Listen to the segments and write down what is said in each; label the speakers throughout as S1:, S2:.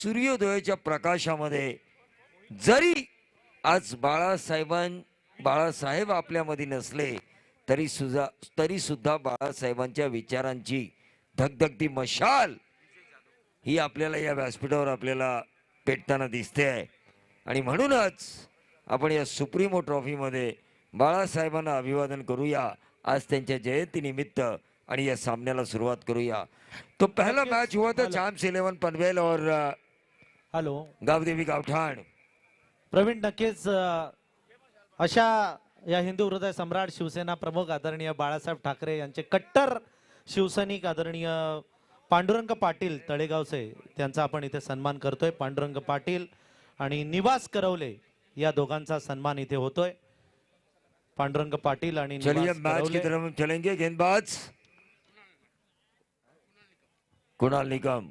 S1: सूर्योदयाच्या प्रकाशामध्ये जरी आज बाळासाहेब आपल्यामध्ये नसले तरी सुद्धा बाळासाहेबांच्या विचारांची धगधगती मशाल ही आपल्याला या व्यासपीठावर आपल्याला पेटताना दिसते आहे। आणि म्हणूनच आपण या सुप्रीमो ट्रॉफीमध्ये बाळासाहेबांना अभिवादन करूया आज त्यांच्या जयंती निमित्त आणि या सामन्याला सुरुवात करूया। तो पहला मैच हुआ था चैंप्स 11 पनवेल और
S2: हॅलो
S1: गावदेवी गावठाण।
S2: प्रवीण, नक्कीच अशा या हिंदू हृदय सम्राट शिवसेना प्रमुख आदरणीय बाळासाहेब ठाकरे यांचे कट्टर शिवसैनिक आदरणीय पांडुरंग पाटील तळेगावचे त्यांचा आपण इथे सन्मान करतोय। पांडुरंग पाटील आणि निवास करवले या दोघांचा सन्मान इथे होतोय। पांडुरंग पाटील आणि
S1: चलिए मैच की तरफ हम चलेंगे। गेंदबाज कुणाल निकम,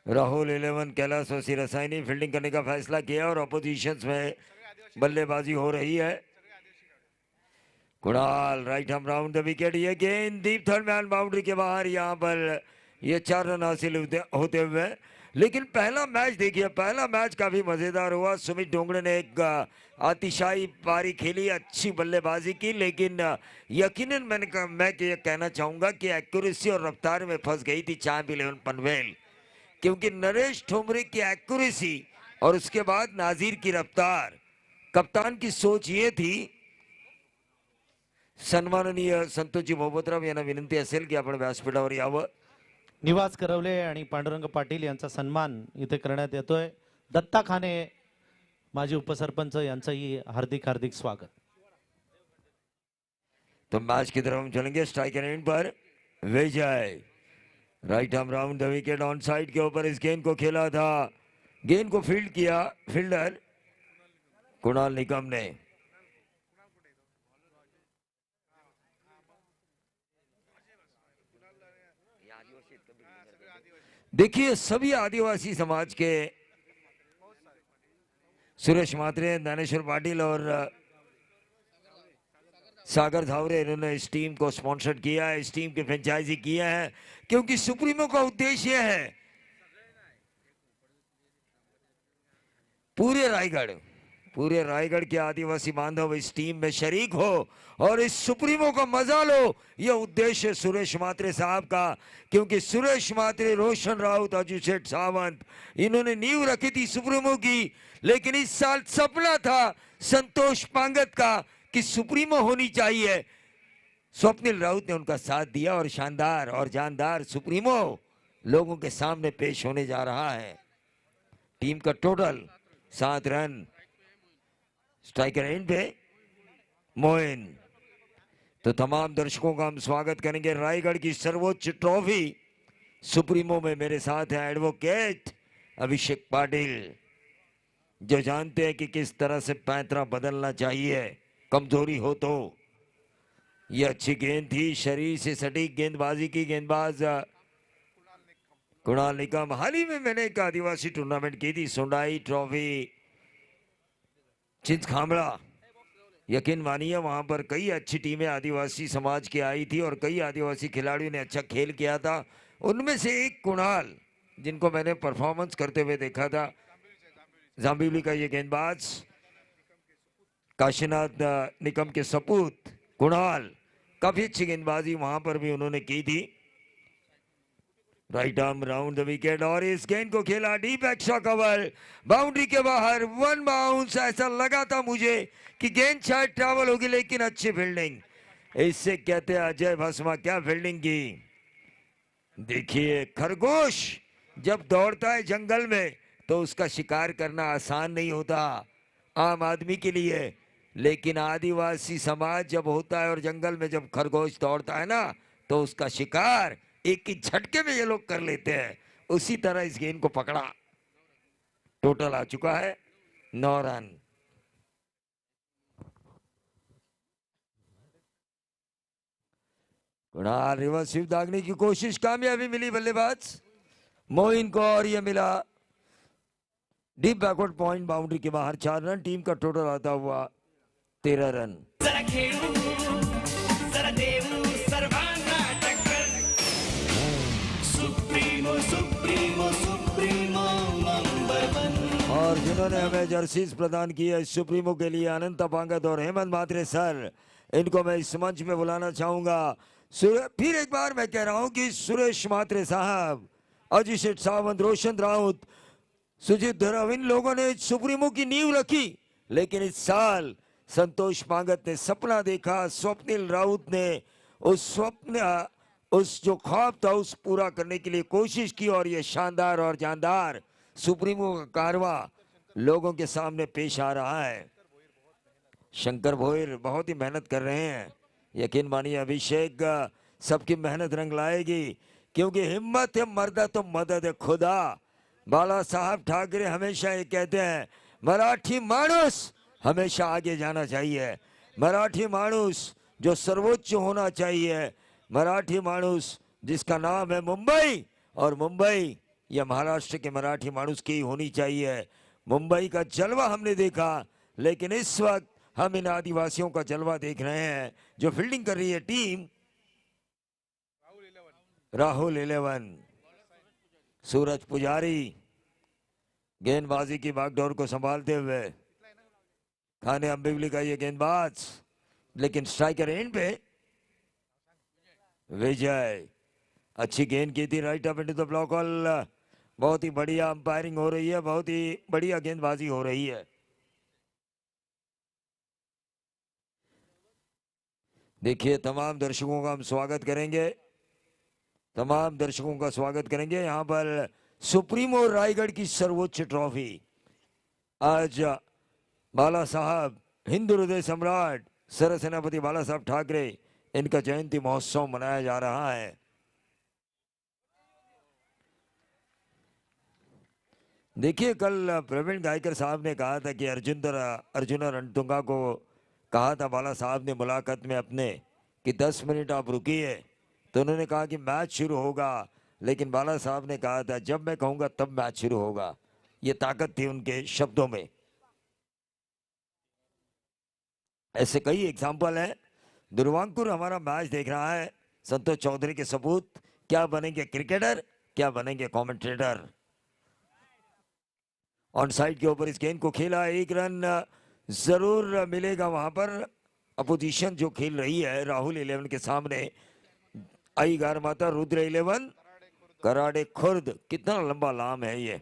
S1: राहुल 11 कैलाश वसी रसायनी फील्डिंग करने का फैसला किया और अपोजिशंस में बल्लेबाजी हो रही है। Kunal right arm round the wicket, ये गेंद डीप थर्ड मैन बाउंड्री के बाहर, यहाँ पर ये 4 रन हासिल होते हुए। लेकिन पहला मैच देखिए, पहला मैच काफी मजेदार हुआ। सुमित डोंगरे ने एक अतिशाई पारी खेली, अच्छी बल्लेबाजी की, लेकिन यकीनन मैं ये कहना चाहूंगा कि एक्यूरेसी और रफ्तार में फंस गई थी चैंप 11 पनवेल, क्योंकि नरेश ठोमरे की एक्यूरेसी और उसके बाद नाजीर की रफ्तार। कप्तान की सोच ये थी, सन्माननीय संतोषजी मोहबतराव यांना विनंती असेल की आपण व्यासपीठावर यावं।
S2: निवास करवले आणि पांडुरंग पाटील यांचा सन्मान इथे करण्यात येतोय। दत्ता खाने माजी उपसरपंच यांचंही हार्दिक हार्दिक स्वागत।
S1: तो मैच की तरफ हम चलेंगे। स्ट्राइकर एंड पर Vijay right arm round the wicket, on side के ऊपर इस गेंद को खेला था, गेंद को फील्ड किया फील्डर कुणाल निकम ने। देखिए सभी आदिवासी समाज के सुरेश मात्रे, दानेश्वर पाटिल और सागर धावरे, इन्होंने इस टीम को स्पॉन्सर किया है, इस टीम के फ्रेंचाइजी किया है, क्योंकि सुप्रीमो का उद्देश्य है पूरे रायगढ़ के आदिवासी बांधव इस टीम में शरीक हो और इस सुप्रीमो का मजा लो। यह उद्देश्य सुरेश मात्रे साहब का, क्योंकि सुरेश मात्रे, रोशन राउत, अजू सेठ सावंत, इन्होंने नींव रखी थी सुप्रीमो की। लेकिन इस साल सपना था संतोष पांगत का कि सुप्रीमो होनी चाहिए। स्वप्निल राउत ने उनका साथ दिया और शानदार और जानदार सुप्रीमो लोगों के सामने पेश होने जा रहा है। टीम का टोटल 7 रन। स्ट्राइकर एंड पे मोइन। तो तमाम दर्शकों का हम स्वागत करेंगे। रायगढ़ की सर्वोच्च ट्रॉफी सुप्रीमो में मेरे साथ है एडवोकेट अभिषेक पाटिल, जो जानते हैं कि किस तरह से पैंतरा बदलना चाहिए कमजोरी हो तो। यह अच्छी गेंद थी, शरीर से सटीक गेंदबाजी की गेंदबाज कुणाल निकम। हाल ही में मैंने एक आदिवासी टूर्नामेंट की थी, सुंडाई ट्रॉफी चिंच खामड़ा। यकीन मानिए वहां पर कई अच्छी टीमें आदिवासी समाज की आई थी और कई आदिवासी खिलाड़ियों ने अच्छा खेल किया था। उनमें से एक कुणाल, जिनको मैंने परफॉर्मेंस करते हुए देखा था। जांबिवली का ये गेंदबाज काशीनाथ निकम के सपूत कुणाल, काफी अच्छी गेंदबाजी वहां पर भी उन्होंने की थी। Right arm round the wicket और इस गेंद को खेला डीप एक्स्ट्रा कवर, बाउंड्री के बाहर, 1 बाउंस। ऐसा लगा था मुझे कि गेंद शायद ट्रैवल होगी, लेकिन अच्छी फील्डिंग, इससे कहते हैं अजय भस्मा, क्या फील्डिंग की। देखिए खरगोश जब दौड़ता है जंगल में तो उसका शिकार करना आसान नहीं होता आम आदमी के लिए, लेकिन आदिवासी समाज जब होता है और जंगल में जब खरगोश दौड़ता है ना, तो उसका शिकार एक ही झटके में ये लोग कर लेते हैं। उसी तरह इस गेंद को पकड़ा। टोटल आ चुका है 9 रन। कुणाल रिवर्स स्वीप दागने की कोशिश, कामयाबी मिली बल्लेबाज मोइन को और ये मिला डीप बैकवर्ड पॉइंट, बाउंड्री के बाहर 4 रन। टीम का टोटल आता हुआ 13 रन। और जिन्होंने हमें जर्सीज प्रदान की है सुप्रीमो के लिए अनंत पांगत और हेमंत मात्रे सर, इनको मैं इस मंच में बुलाना चाहूंगा। फिर एक बार मैं कह रहा हूं कि सुरेश मात्रे साहब, अजय शेठ सावंत, रोशन राउत, सुजीत धरव, इन लोगों ने सुप्रीमो की नींव रखी, लेकिन इस साल संतोष पांगत ने सपना देखा, स्वप्निल राउत ने उस स्वप्न, उस जो ख्वाब था उस पूरा करने के लिए कोशिश की, और ये शानदार और जानदार सुप्रीमो का कारवा लोगों के सामने पेश आ रहा है। शंकर भोयर बहुत ही मेहनत कर रहे हैं, यकीन मानिए अभिषेक सबकी मेहनत रंग लाएगी, क्योंकि हिम्मत है मर्दा तो मदद है खुदा। बाला साहब ठाकरे हमेशा ये कहते हैं, मराठी माणूस हमेशा आगे जाना चाहिए, मराठी माणूस जो सर्वोच्च होना चाहिए, मराठी माणूस जिसका नाम है मुंबई, और मुंबई यह महाराष्ट्र के मराठी माणूस की होनी चाहिए। मुंबई का जलवा हमने देखा, लेकिन इस वक्त हम इन आदिवासियों का जलवा देख रहे हैं। जो फील्डिंग कर रही है टीम राहुल 11, सूरज पुजारी गेंदबाजी की बागडोर को संभालते हुए, खाने अंबिवली का ये गेंदबाज, लेकिन स्ट्राइकर एंड पे विजय, अच्छी गेंद की थी right up into the block hall. बहुत ही बढ़िया अंपायरिंग हो रही है, बहुत ही बढ़िया गेंदबाजी हो रही है। देखिए तमाम दर्शकों का हम स्वागत करेंगे, तमाम दर्शकों का स्वागत करेंगे। यहाँ पर सुप्रीमो रायगढ़ की सर्वोच्च ट्रॉफी आज बाला साहब हिंदू हृदय सम्राट सरसेनापति बाला साहब ठाकरे, इनका जयंती महोत्सव मनाया जा रहा है। देखिए कल प्रवीण गायकर साहब ने कहा था कि अर्जुन रणतुंगा को कहा था बाला साहब ने मुलाकात में अपने कि 10 मिनट आप रुकिए, तो उन्होंने कहा कि मैच शुरू होगा, लेकिन बाला साहब ने कहा था जब मैं कहूंगा तब मैच शुरू होगा। ये ताकत थी उनके शब्दों में। ऐसे कई एग्जाम्पल हैं। दुर्वांकुर हमारा मैच देख रहा है, संतोष चौधरी के सपूत, क्या बनेंगे क्रिकेटर, क्या बनेंगे कमेंटेटर। ऑन साइड के ऊपर इस गेंद को खेला, एक रन जरूर मिलेगा वहां पर। अपोजिशन जो खेल रही है राहुल 11 के सामने, आई गार माता रुद्र 11 कराड़े खुर्द, कितना लंबा नाम है ये,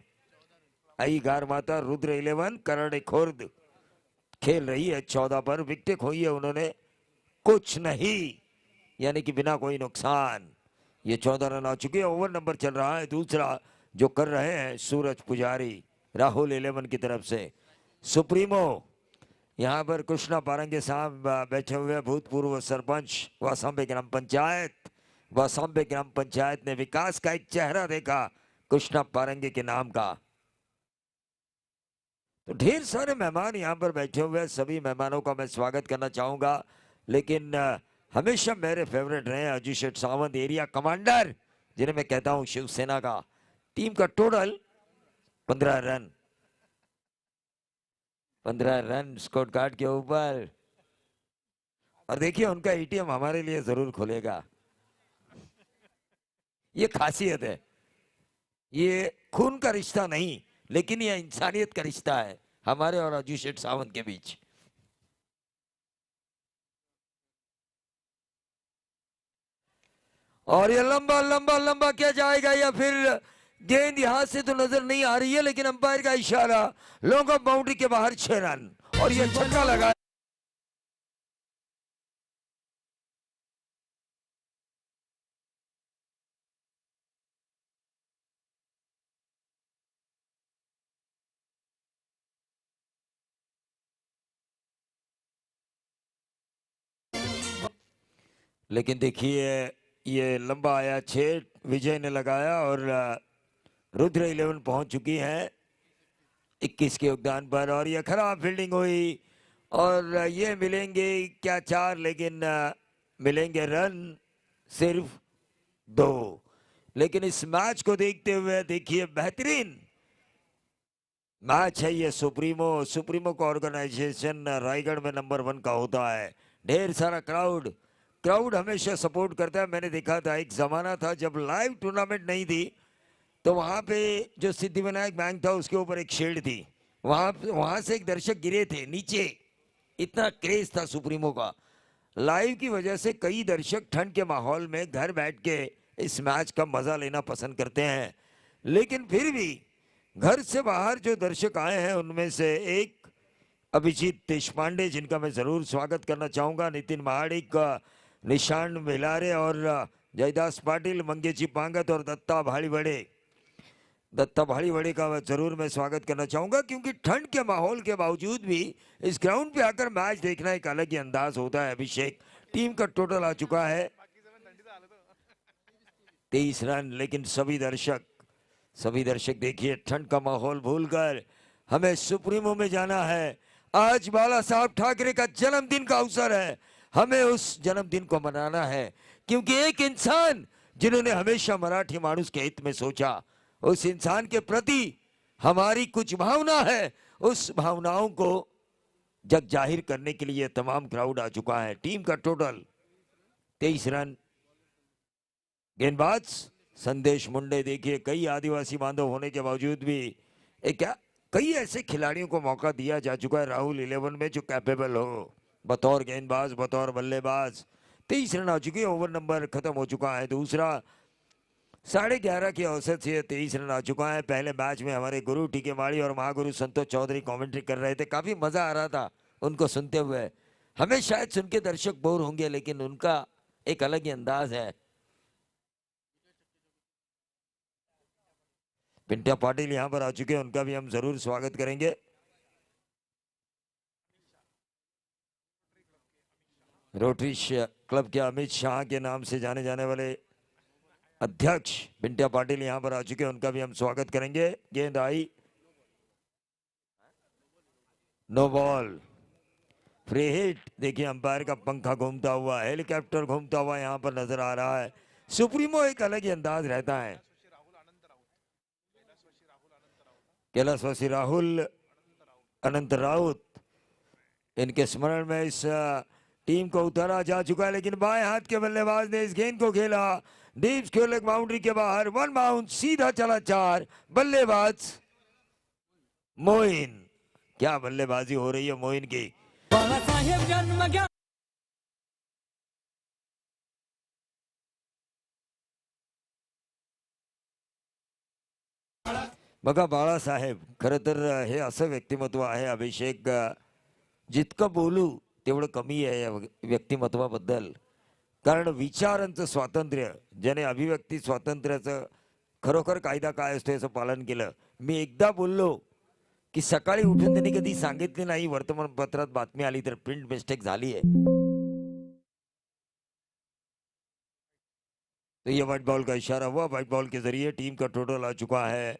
S1: आई गार माता रुद्र 11 कराड़े खुर्द खेल रही है 14 पर। विकेट खोई है उन्होंने, कुछ नहीं, यानी कि बिना कोई नुकसान। ये 14 रन आ चुके हैं। ओवर नंबर चल रहा है दूसरा जो कर रहे हैं सूरज पुजारी राहुल 11 की तरफ से। सुप्रीमो यहाँ पर कृष्णा पारंगे साहब बैठे हुए, भूतपूर्व सरपंच वासांबे ग्राम पंचायत। वासांबे ग्राम पंचायत ने विकास का एक चेहरा देखा कृष्णा पारंगे के नाम का। तो ढेर सारे मेहमान यहाँ पर बैठे हुए हैं, सभी मेहमानों का मैं स्वागत करना चाहूंगा, लेकिन हमेशा मेरे फेवरेट रहे अजय शेठ सावंत, एरिया कमांडर, जिन्हें मैं कहता हूं शिवसेना का। टीम का total 15 run, 15 run score card के ऊपर। और देखिए उनका एटीएम हमारे लिए जरूर खुलेगा, ये खासियत है। ये खून का रिश्ता नहीं, लेकिन यह इंसानियत का रिश्ता है हमारे और अजय शेठ सावंत के बीच। और ये लंबा लंबा लंबा क्या जाएगा, या फिर गेंद यहां से तो नजर नहीं आ रही है, लेकिन अंपायर का इशारा, लॉन्ग ऑफ बाउंड्री के बाहर 6 रन, और ये छक्का लगा। लेकिन देखिए ये लंबा आया 6, विजय ने लगाया, और रुद्र 11 पहुंच चुकी है 21 के योगदान पर। और ये खराब फील्डिंग हुई, और ये मिलेंगे क्या 4, लेकिन मिलेंगे रन सिर्फ 2। लेकिन इस मैच को देखते हुए देखिए बेहतरीन मैच है ये। सुप्रीमो का ऑर्गेनाइजेशन रायगढ़ में नंबर 1 का होता है। ढेर सारा क्राउड हमेशा सपोर्ट करता है। मैंने देखा था एक जमाना था जब लाइव टूर्नामेंट नहीं थी, तो वहां पे जो सिद्धिविनायक बैंक था उसके ऊपर एक शील्ड थी, वहां से एक दर्शक गिरे थे नीचे, इतना क्रेज था सुप्रीमो का। लाइव की वजह से कई दर्शक ठंड के माहौल में घर बैठ के इस मैच का मजा लेना पसंद करते हैं, लेकिन फिर भी घर से बाहर जो दर्शक आए हैं उनमें से एक अभिजीत देशपांडे, जिनका मैं जरूर स्वागत करना चाहूंगा, नितिन महाडिक, निशान मिलारे और जयदास पाटिल, मंगेजी पांगत और दत्ता भाड़ीवड़े का जरूर मैं स्वागत करना चाहूंगा, क्योंकि ठंड के माहौल के बावजूद भी इस ग्राउंड पे आकर मैच देखना एक अलग ही अंदाज होता है। अभिषेक, टीम का टोटल आ चुका है 23 रन, लेकिन सभी दर्शक देखिए ठंड का माहौल भूलकर हमें सुप्रीमो में जाना है। आज बाला साहब ठाकरे का जन्मदिन का अवसर है, हमें उस जन्मदिन को मनाना है, क्योंकि एक इंसान जिन्होंने हमेशा मराठी मानुस के हित में सोचा, उस इंसान के प्रति हमारी कुछ भावना है, उस भावनाओं को जग जाहिर करने के लिए तमाम क्राउड आ चुका है। टीम का टोटल 23 रन। गेंदबाज संदेश मुंडे, देखिए कई आदिवासी बांधव होने के बावजूद भी कई ऐसे खिलाड़ियों को मौका दिया जा चुका है राहुल 11 में जो कैपेबल हो, बतौर गेंदबाज बतौर बल्लेबाज। 23 रन आ चुके, ओवर नंबर खत्म हो चुका है। दूसरा 11:30 की औसत से 23 रन आ चुका है। पहले मैच में हमारे गुरु टीके माड़ी और महागुरु संतोष चौधरी कमेंट्री कर रहे थे, काफी मजा आ रहा था उनको सुनते हुए। हमें शायद सुन के दर्शक बोर होंगे, लेकिन उनका एक अलग ही अंदाज है। पिंट्या पाटिल यहां पर आ चुके हैं, उनका भी हम जरूर स्वागत करेंगे। रोटरी क्लब के अमित शाह के नाम से जाने जाने वाले अध्यक्ष पिंट्या पाटिल यहां पर आ चुके हैं, उनका भी हम स्वागत करेंगे। गेंद आई, नो बॉल, फ्री हिट। देखिए अंपायर का पंखा घूमता हुआ, हेलीकॉप्टर घूमता हुआ यहां पर नजर आ रहा है। सुप्रीमो एक अलग ही अंदाज रहता है। कैलाशवासी राहुल अनंत राउत, इनके स्मरण में इस टीम को उतारा जा चुका है, लेकिन बाएं हाथ के बल्लेबाज ने इस गेंद को खेला डीप स्क्वेयर बाउंड्री के बाहर, वन बाउंड, सीधा चला 4। बल्लेबाज मोइन, क्या बल्लेबाजी हो रही है मोइन की। बघा बाळासाहेब, खरं तर हे असं व्यक्तिमत्व आहे अभिषेक, जितकं बोलू तेवढं कमी आहे या व्यक्तिमत्वाबद्दल, कारण विचारांचं स्वातंत्र्य, ज्याने अभिव्यक्ती स्वातंत्र्याचं खरोखर कायदा काय असतो याचं पालन केलं। मी एकदा बोललो की सकाळी उठून त्यांनी कधी सांगितले नाही, वर्तमानपत्रात बातमी आली तर प्रिंट मिस्टेक झाली है। तो ये व्हाइट बॉल का इशारा हुआ, व्हाइट बॉल के जरिए टीम का टोटल आ चुका है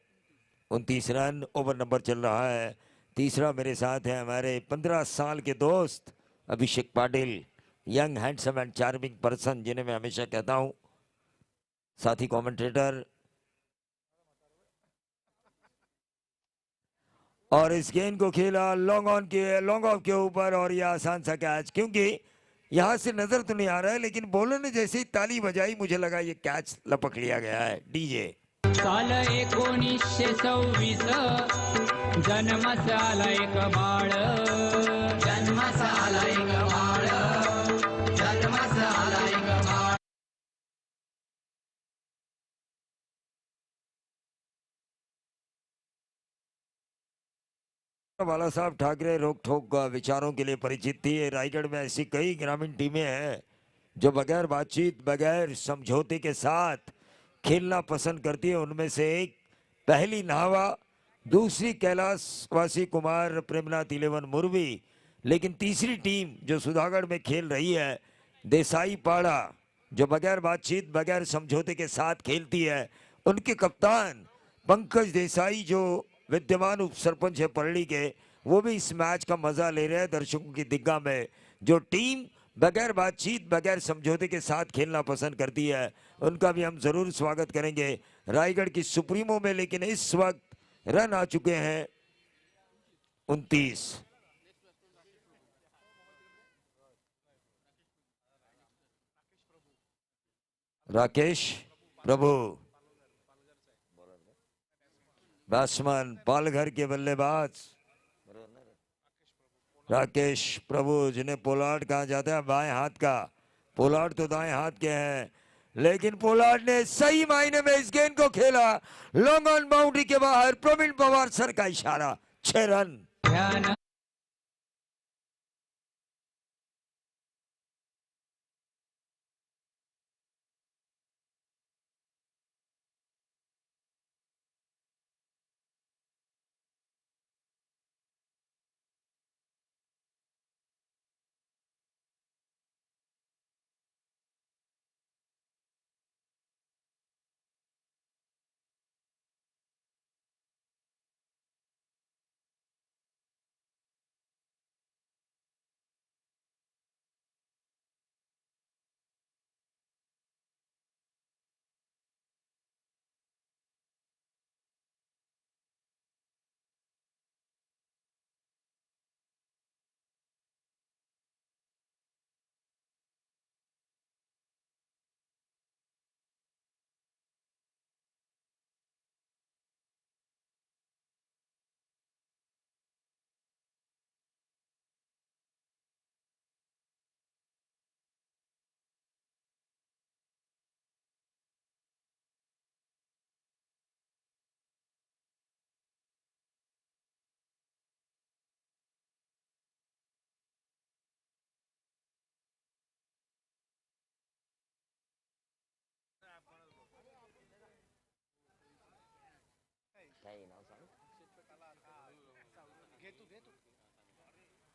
S1: 29 रन। ओवर नंबर चल रहा है तीसरा। मेरे साथ है हमारे 15 साल के दोस्त Abhishek Patil, young handsome and charming person, जिन्हें मैं हमेशा कहता हूं, साथी कमेंटेटर। और इस गेंद को खेला लॉन्ग ऑफ के ऊपर, और यह आसान सा कैच, क्योंकि यहां से नजर तो नहीं आ रहा है, लेकिन बॉलर ने जैसे ही ताली बजाई मुझे लगा ये कैच लपक लिया गया है। डीजे
S3: साल 1926 जन्मास आला एक बाळ, जन्मास आला एक बाळ, जन्मास आला एक बाळ।
S1: बाला साहब ठाकरे रोक ठोक विचारों के लिए परिचित थी। रायगढ़ में ऐसी कई ग्रामीण टीमें हैं जो बगैर बातचीत, बगैर समझौते के साथ खेलना पसंद करती है। उनमें से एक पहली नावा, दूसरी कैलाशवासी कुमार प्रेमनाथ 11 मुरवी, लेकिन तीसरी टीम जो सुधागढ़ में खेल रही है देसाई पाड़ा, जो बगैर बातचीत, बगैर समझौते के साथ खेलती है। उनके कप्तान पंकज देसाई, जो विद्यमान उप सरपंच है परली के, वो भी इस मैच का मजा ले रहे हैं दर्शकों की दिग्गा में। जो टीम बगैर बातचीत, बगैर समझौते के साथ खेलना पसंद करती है, उनका भी हम जरूर स्वागत करेंगे रायगढ़ की सुप्रीमो में। लेकिन इस वक्त रन आ चुके हैं 29। राकेश प्रभु, बैट्समैन पालघर के बल्लेबाज, राकेश प्रभु, जिन्हें पोलार्ड कहा जाता है, बाएं हाथ का। पोलार्ड तो दाएं हाथ के हैं, लेकिन पोलार्ड ने सही मायने में इस गेंद को खेला। लॉन्ग ऑन बाउंड्री के बाहर, प्रवीण पवार सर का इशारा, 6 रन।
S3: ध्यान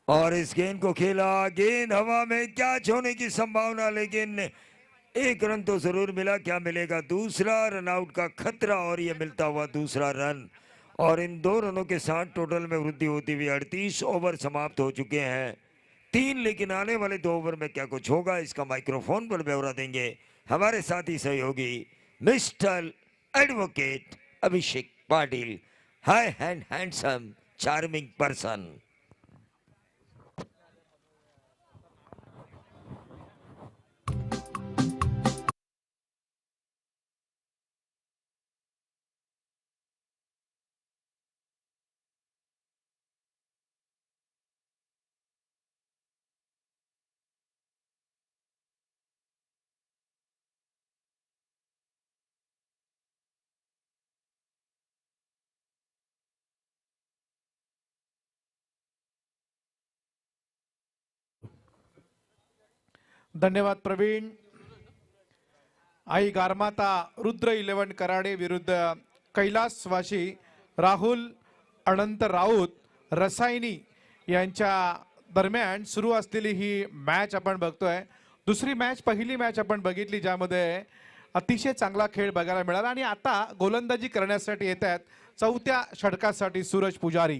S1: और इस गेंद को खेला, गेंद हवा में, कैच होने की संभावना, लेकिन 1 रन तो जरूर मिला। क्या मिलेगा? दूसरा रन आउट का खतरा, और ये मिलता हुआ दूसरा रन। और इन 2 रनों के साथ टोटल में वृद्धि होती हुई 38 ओवर समाप्त हो चुके हैं। 3, लेकिन आने वाले 2 ओवर में क्या कुछ होगा, इसका माइक्रोफोन पर ब्यौरा देंगे हमारे साथी सहयोगी मिस्टर एडवोकेट अभिषेक पाटिल। हाई एंड हैंडसम चार्मिंग पर्सन।
S4: धन्यवाद प्रवीण। आई गारमाता रुद्र 11 कराडे विरुद्ध कैलासवासी राहुल अनंत राऊत रसायनी यांच्या दरम्यान सुरू असलेली ही मॅच आपण बघतोय। दुसरी मॅच, पहिली मॅच आपण बघितली ज्यामध्ये अतिशय चांगला खेळ बघायला मिळाला आणि आता गोलंदाजी करण्यासाठी येत आहेत 4थ्या षटकासाठी सूरज पुजारी।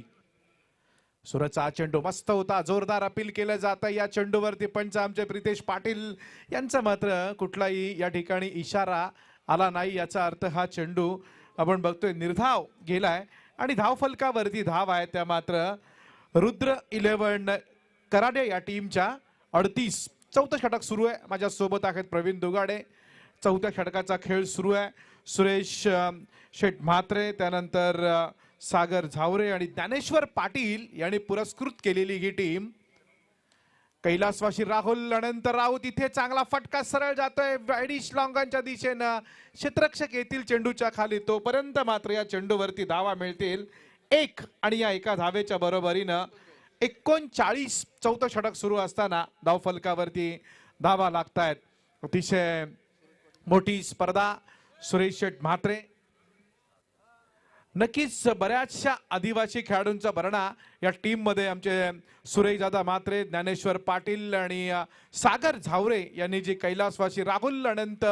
S4: सूरजचा चेंडू मस्त होता, जोरदार अपील केलं जातं या चेंडूवरती, पंच आमचे प्रितेश पाटील यांचा मात्र कुठलाही या ठिकाणी इशारा आला नाही। याचा अर्थ हा चेंडू आपण बघतोय निर्धाव गेलाय आणि धावफलकावरती धाव आहे त्या मात्र रुद्र 11 कराडे या टीमच्या 38। 4थं षटक सुरू आहे। माझ्या सोबत आहेत प्रवीण दुगाडे। 4थ्या षटकाचा खेळ सुरू आहे। सुरेश शेठ म्हात्रे, त्यानंतर सागर झावरे आणि ज्ञानेश्वर पाटील यांनी पुरस्कृत केलेली ही टीम। कैलासवासी राहुल अनंत राऊत, इथे चांगला फटका सरळ जातोय वाईडिश लॉंगांच्या दिशेनं, क्षेत्ररक्षक येतील चेंडूच्या खाली, तोपर्यंत मात्र या चेंडूवरती धावा मिळतील 1 आणि या एका धावेच्या बरोबरीनं 39। 4थं षटक सुरू असताना धावफलकावरती धावा लागतायत। अतिशय मोठी स्पर्धा। सुरेश शेठ म्हात्रे, नक्कीच बऱ्याचशा आदिवासी खेळाडूंचा भरणा या टीम मध्ये आमचे सुरेश दादा म्हात्रे, ज्ञानेश्वर पाटील आणि सागर झावरे यांनी जी कैलासवासी राहुल अनंत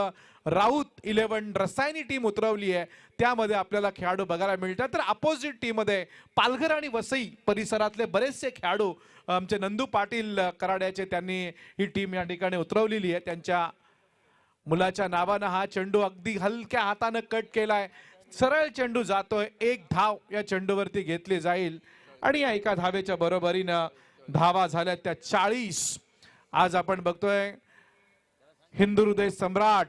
S4: राऊत 11 रसायनी टीम उतरवली आहे त्यामध्ये आपल्याला खेळाडू बघायला मिळतात। तर अपोजिट टीम मध्ये पालघर आणि वसई परिसरातले बरेचसे खेळाडू आमचे नंदू पाटील कराड्याचे त्यांनी ही टीम या ठिकाणी उतरवलेली आहे। त्यांच्या मुलाच्या नावानं हा चेंडू अगदी हलक्या हाताने कट केलाय, सरळ चेंडू जातोय, 1 धाव या चेंडूवरती घेतली जाईल आणि या एका धावेच्या बरोबरीनं धावा झाल्या त्या 40। आज आपण बघतोय हिंदू हृदय सम्राट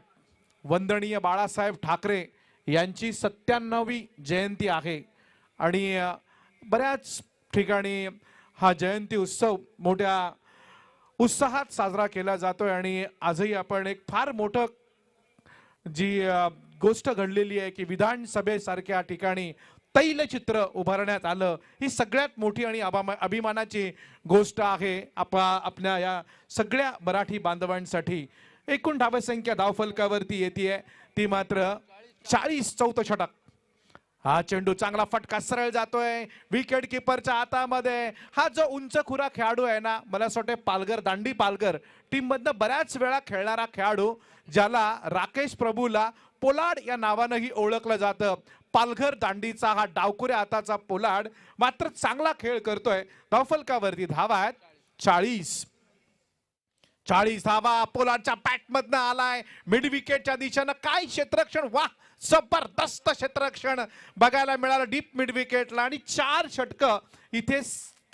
S4: वंदनीय बाळासाहेब ठाकरे यांची 97वी जयंती आहे आणि बऱ्याच ठिकाणी हा जयंती उत्सव मोठ्या उत्साहात साजरा केला जातोय आणि आजही आपण एक फार मोठं जी गोष्ट घडलेली आहे की विधानसभेसारख्या ठिकाणी तैलचित्र उभारण्यात आलं, ही सगळ्यात मोठी आणि अभिमानाची गोष्ट आहे आपल्या या सगळ्या मराठी बांधवांसाठी. एकूण धावसंख्या धावफलकावरती येते ती मात्र 40. चौथं षटक. हा चेंडू चांगला फटका सरळ जातोय विकेट किपरच्या हातामध्ये. हा जो उंच खुरा खेळाडू आहे ना, मला असं वाटतं पालघर, दांडी पालघर टीम मधनं बऱ्याच वेळा खेळणारा खेळाडू, ज्याला राकेश प्रभूला पोलाड या नावानंही ओळखलं जातं. पालघर दांडीचा हा डावकुऱ्या हाताचा पोलाड मात्र चांगला खेळ करतोय. धावफलकावरती धावा आहेत 40 धावा पोलाडच्या बॅट मधनं आलाय मिड विकेटच्या दिशेनं. काय क्षेत्ररक्षण, वाह जबरदस्त क्षेत्ररक्षण बघायला मिळालं डीप मिड विकेटला. आणि 4 षटकं इथे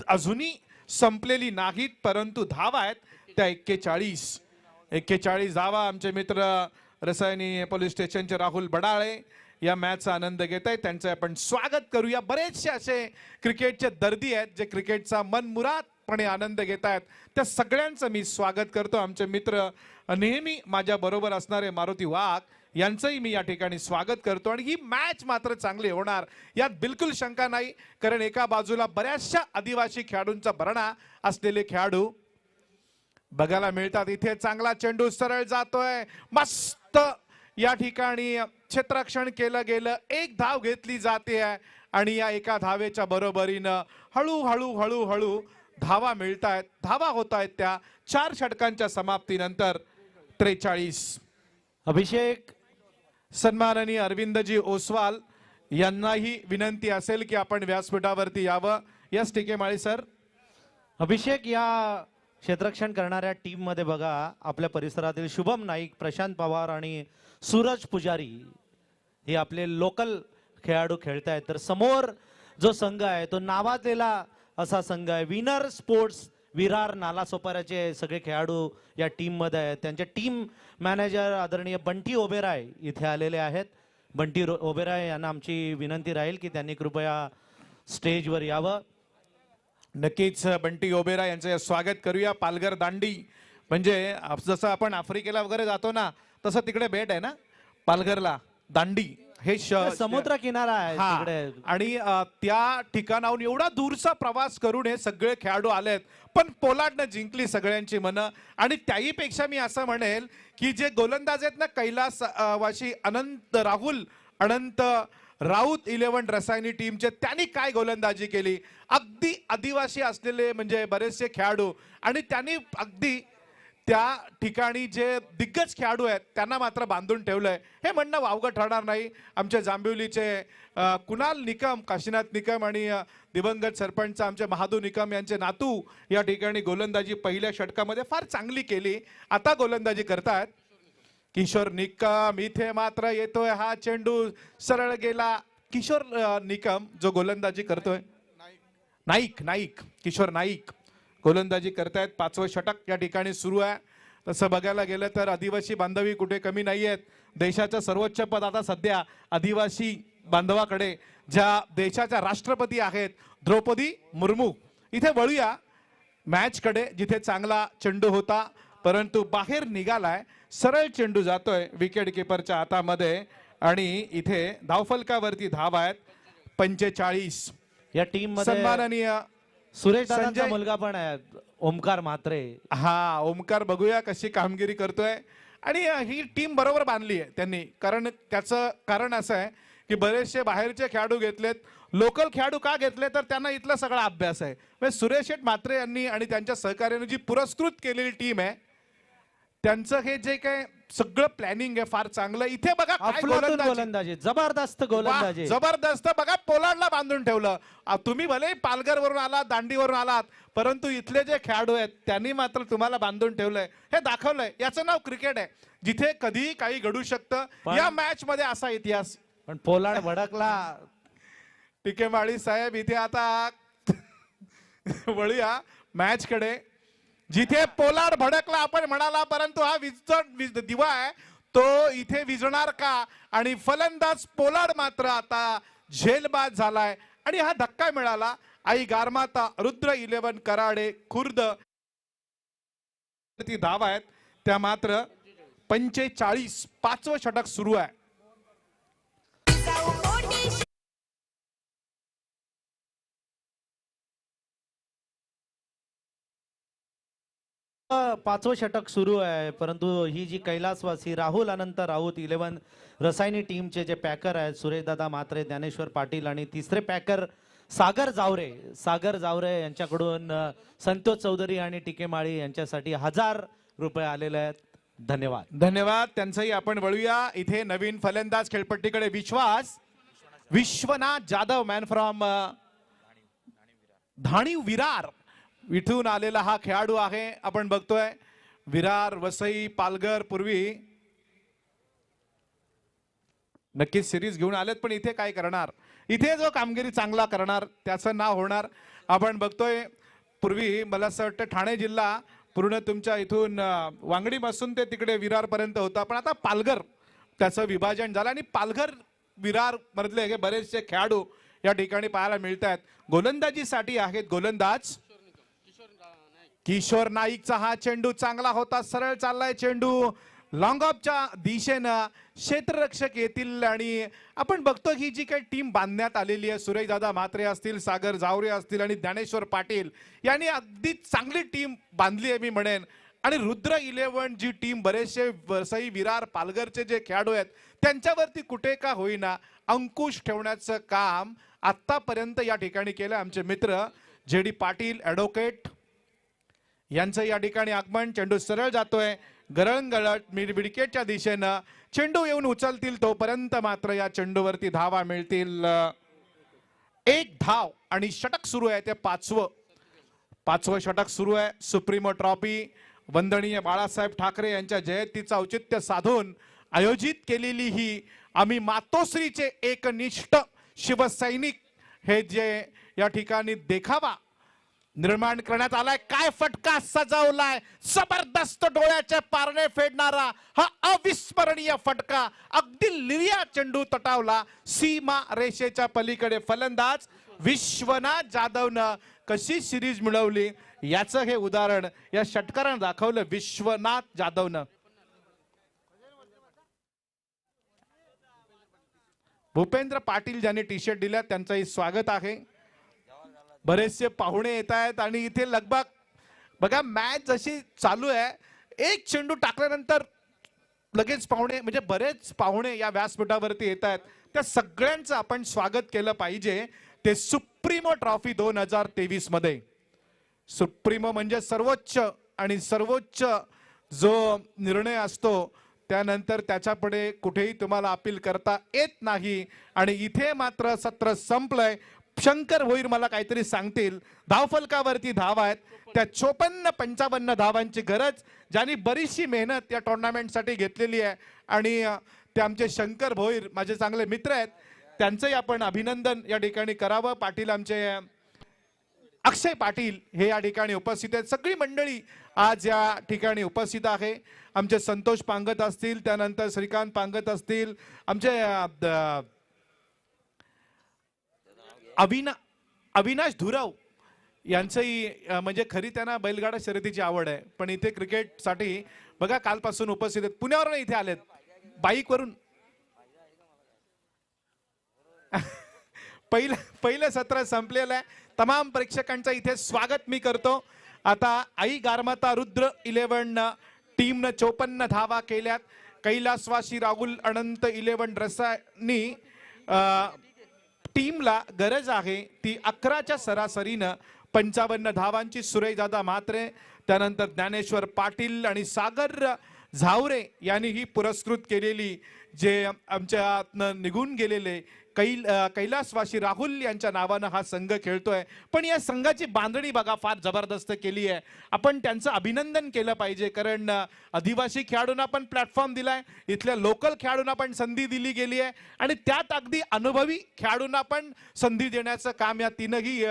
S4: अजूनही संपलेली नाहीत, परंतु धावा आहेत त्या 41 धावा. आमचे मित्र रसायनी पोलीस स्टेशनचे राहुल बडाळे या मॅचचा आनंद घेत आहेत, त्यांचं आपण स्वागत करूया. बरेचसे असे क्रिकेटचे दर्दी आहेत जे क्रिकेटचा मनमुरादपणे आनंद घेत आहेत, त्या सगळ्यांचं मी स्वागत करतो. आमचे मित्र नेहमी माझ्या बरोबर असणारे मारुती वाघ यांचंही मी या ठिकाणी स्वागत करतो. आणि ही मॅच मात्र चांगली होणार यात बिलकुल शंका नाही, कारण एका बाजूला बऱ्याचशा आदिवासी खेळाडूंचा भरणा असलेले खेळाडू बघायला मिळतात. इथे चांगला चेंडू सरळ जातोय, मस्त या ठिकाणी क्षेत्ररक्षण केलं गेलं. 1 धाव घेतली जाते आणि या एका धावेच्या बरोबरीनं हळूहळू धावा मिळत आहेत. धावा होत आहेत त्या 4 षटकांच्या समाप्तीनंतर 43.
S2: अभिषेक,
S4: सन्माननीय अरविंदजी ओसवाल यांनाही विनंती असेल की आपण व्यासपीठावरती यावं. यस टीके माळी सर.
S2: अभिषेक, या क्षेत्ररक्षण करणाऱ्या टीम मध्ये बघा आपल्या परिसरातील शुभम नाईक, प्रशांत पवार आणि सूरज पुजारी हे आपले लोकल खेळाडू खेळतायत. तर समोर जो संघ आहे तो नावाजलेला असा संघ आहे विनर स्पोर्ट्स विरार नालासोपाऱ्याचे सगळे खेळाडू या टीम मध्ये आहेत. त्यांचे टीम मॅनेजर आदरणीय बंटी ओबेराय इथे आलेले आहेत. बंटी ओबेराय यांना आमची विनंती राहील की त्यांनी कृपया स्टेजवर यावं.
S4: नक्कीच बंटी ओबेरा यांचं स्वागत करूया. पालघर दांडी म्हणजे जसं आपण आफ्रिकेला वगैरे जातो ना, तसं तिकडे भेट आहे ना पालघरला. दांडी हे
S2: समुद्र किनारा आहे तिकडे.
S4: आणि त्या ठिकाणाहून एवढा दूरचा प्रवास करून हे सगळे खेळाडू आलेत, पण पोलाडनं जिंकली सगळ्यांची मनं. आणि त्याही पेक्षा मी असं म्हणेल की जे गोलंदाज आहेत ना, कैलास वाशी राहुल अनंत राऊत 11 रसायनी टीमचे, त्यांनी काय गोलंदाजी केली. अगदी आदिवासी असलेले म्हणजे बरेचसे खेळाडू, आणि त्यांनी अगदी त्या ठिकाणी जे दिग्गज खेळाडू आहेत त्यांना मात्र बांधून ठेवलंय. हे म्हणणं वावगं ठरणार नाही. आमचे जांभिवलीचे कुणाल निकम, काशीनाथ निकम आणि दिवंगत सरपंच आमचे महादू निकम यांचे नातू या ठिकाणी गोलंदाजी पहिल्या षटकामध्ये फार चांगली केली. आता गोलंदाजी करतायत किशोर निकम. इथे मात्र येतोय हा चेंडू सरळ गेला. किशोर निकम जो गोलंदाजी करतोय, नाईक किशोर नाईक गोलंदाजी करतायत. 5वं षटक या ठिकाणी सुरू आहे. तसं बघायला गेलं तर आदिवासी बांधवी कुठे कमी नाही आहेत. देशाचं सर्वोच्च पद आता सध्या आदिवासी बांधवाकडे, ज्या देशाच्या राष्ट्रपती आहेत द्रौपदी मुर्मू. इथे वळूया मॅच कडे, जिथे चांगला चेंडू होता परंतु बाहेर निघालाय. सरळ चेंडू जातोय विकेट किपरच्या हातामध्ये आणि इथे धावफलकावरती धाव आहेत 45.
S2: या टीम मध्ये
S4: सन्माननीय
S2: सुरेश दादांचा मुलगा पण आहे, ओमकार म्हात्रे.
S4: हा ओमकार बघूया कशी कामगिरी करतोय. आणि ही टीम बरोबर बांधली आहे त्यांनी, कारण त्याचं कारण असं आहे की बरेचसे बाहेरचे खेळाडू घेतलेत, लोकल खेळाडू का घेतले तर त्यांना इथला सगळा अभ्यास आहे. म्हणजे सुरेश शेठ म्हात्रे यांनी आणि त्यांच्या सहकार्याने जी पुरस्कृत केलेली टीम आहे, त्यांचं हे जे काय सगळं प्लॅनिंग आहे फार चांगलं. इथे बघा
S2: गोलंदाजी, जबरदस्त गोलंदाजी,
S4: जबरदस्त. बघा पोलाडला बांधून ठेवलं. तुम्ही भले पालघर वरून आलात, दांडीवरून आलात, परंतु इथले जे खेळाडू आहेत त्यांनी मात्र तुम्हाला बांधून ठेवलंय. हे दाखवलंय याचं नाव क्रिकेट आहे, जिथे कधीही काही घडू शकतं. या मॅच मध्ये असा इतिहास.
S2: पण पोलाड भडकला.
S4: टीके माळी साहेब इथे आता वळूया मॅच कडे, जिथे पोलाड भडकला आपण म्हणाला, परंतु हा दिवा आहे तो इथे विझणार का. आणि फलंदाज पोलाड मात्र आता झेलबाद झालाय आणि हा धक्का मिळाला आई गारमाता रुद्र 11 कराडे खुर्द ती धावा आहेत त्या मात्र 45. 5वं षटक सुरू आहे.
S2: पाचवं षटक सुरू आहे, परंतु ही जी कैलासवासी राहुल अनंत राऊत 11 रसायनी टीमचे जे पॅकर आहेत सुरेशदादा म्हात्रे, ज्ञानेश्वर पाटील आणि तिसरे पॅकर सागर जावरे यांच्याकडून संतोष चौधरी आणि टीके माळी यांच्यासाठी 1000 रुपये आलेले आहेत. धन्यवाद.
S4: धन्यवाद त्यांचंही आपण वळूया. इथे नवीन फलंदाज खेळपट्टीकडे विश्वनाथ जाधव मॅन फ्रॉम धाणी विरार इथून आलेला हा खेळाडू आहे. आपण बघतोय विरार, वसई, पालघर पूर्वी नक्कीच सिरीज घेऊन आलेत, पण इथे काय करणार, इथे जो कामगिरी चांगला करणार त्याचं नाव होणार. आपण बघतोय पूर्वी मला असं वाटतं ठाणे जिल्हा पूर्ण तुमच्या इथून वांगडी पासून ते तिकडे विरार पर्यंत होता, पण आता पालघर त्याचं विभाजन झालं आणि पालघर विरार मधले हे बरेचसे खेळाडू या ठिकाणी पाहायला मिळत आहेत. गोलंदाजीसाठी आहेत गोलंदाज किशोर नाईकचा हा चेंडू चांगला होता, सरळ चाललाय चेंडू लॉंग ऑफच्या दिशेनं क्षेत्ररक्षक येतील आणि आपण बघतो ही जी काही टीम बांधण्यात आलेली आहे, सुरेशदादा म्हात्रे असतील, सागर जावरे असतील आणि ज्ञानेश्वर पाटील यांनी अगदी चांगली टीम बांधली आहे मी म्हणेन. आणि रुद्र 11 जी टीम बरेचसे वसई, विरार, पालघरचे जे खेळाडू आहेत त्यांच्यावरती कुठे का होईना अंकुश ठेवण्याचं काम आतापर्यंत या ठिकाणी केलं. आमचे मित्र JD पाटील ॲडव्होकेट यांचं या ठिकाणी आगमन. चेंडू सरळ जातोय गरळगळट विकेटच्या दिशेनं, चेंडू येऊन उचलतील तोपर्यंत मात्र या चेंडूवरती धावा मिळतील. 1 धाव आणि षटक सुरू आहे ते 5वं षटक सुरू आहे. सुप्रीमो ट्रॉफी वंदनीय बाळासाहेब ठाकरे यांच्या जयंतीचं औचित्य साधून आयोजित केलेली ही आम्ही मातोश्रीचे एकनिष्ठ शिवसैनिक हे जे या ठिकाणी देखावा निर्माण करण्यात आलाय. काय फटका सजवलाय, जबरदस्त डोळ्याचे पारणे फेडणारा हा अविस्मरणीय फटका, अगदी लिरिया चेंडू तटावला सीमा रेषेच्या पलीकडे. फलंदाज विश्वनाथ जाधवनं कशी सिरीज मिळवली याचं हे उदाहरण या षटकारानं दाखवलं. विश्वनाथ जाधवनं भूपेंद्र पाटील ज्यांनी टी शर्ट दिल्या त्यांचंही स्वागत आहे. बरेचसे पाहुणे येत आहेत आणि इथे लगभग बघा मॅच जशी चालू आहे, एक चेंडू टाकल्यानंतर लगेच पाहुणे म्हणजे बरेच पाहुणे या व्यासपीठावरती येत आहेत. त्या सगळ्यांचं आपण स्वागत केलं पाहिजे. ते सुप्रीमो ट्रॉफी 2023 मध्ये. सुप्रीमो म्हणजे सर्वोच्च, आणि सर्वोच्च जो निर्णय असतो त्यानंतर त्याच्यापुढे कुठेही तुम्हाला अपील करता येत नाही. आणि इथे मात्र सत्र संपलंय. शंकर भोईर मला काहीतरी सांगतील. धावफलकावरती धावा आहेत त्या 54-55 धावांची गरज, ज्यांनी बरीचशी मेहनत या टुर्नामेंटसाठी घेतलेली आहे. आणि ते आमचे शंकर भोईर माझे चांगले मित्र आहेत, त्यांचंही आपण अभिनंदन या ठिकाणी करावं. पाटील आमचे अक्षय पाटील हे या ठिकाणी उपस्थित आहेत. सगळी मंडळी आज या ठिकाणी उपस्थित आहे. आमचे संतोष पांगत असतील, त्यानंतर श्रीकांत पांगत असतील, आमचे अविनाश धुराव यांचंही म्हणजे खरी त्यांना बैलगाडा शर्यतीची आवड आहे, पण इथे क्रिकेटसाठी बघा कालपासून उपस्थित आहेत. पुण्यावरून इथे आलेत बाईकवरून. पहिलं सत्र संपलेलं आहे. तमाम प्रेक्षकांचं इथे स्वागत मी करतो. आता आई गारमाता रुद्र 11 टीमनं 54 धावा केल्यात. कैलासवासी राहुल अनंत 11 रसानी टीमला गरज आहे ती 11च्या सरासरीनं 55 धावांची. सुरेशदादा म्हात्रे, त्यानंतर ज्ञानेश्वर पाटील आणि सागर झावरे यांनी ही पुरस्कृत केलेली जे आमच्यातनं निघून गेलेले कैलासवासी राहुल यांच्या नावानं हा संघ खेळतोय. पण या संघाची बांधणी बघा फार जबरदस्त केली आहे. आपण त्यांचं अभिनंदन केलं पाहिजे, कारण आदिवासी खेळाडूंना पण प्लॅटफॉर्म दिलाय, इथल्या लोकल खेळाडूंना पण संधी दिली गेली आहे आणि त्यात अगदी अनुभवी खेळाडूंना पण संधी देण्याचं काम या तीनही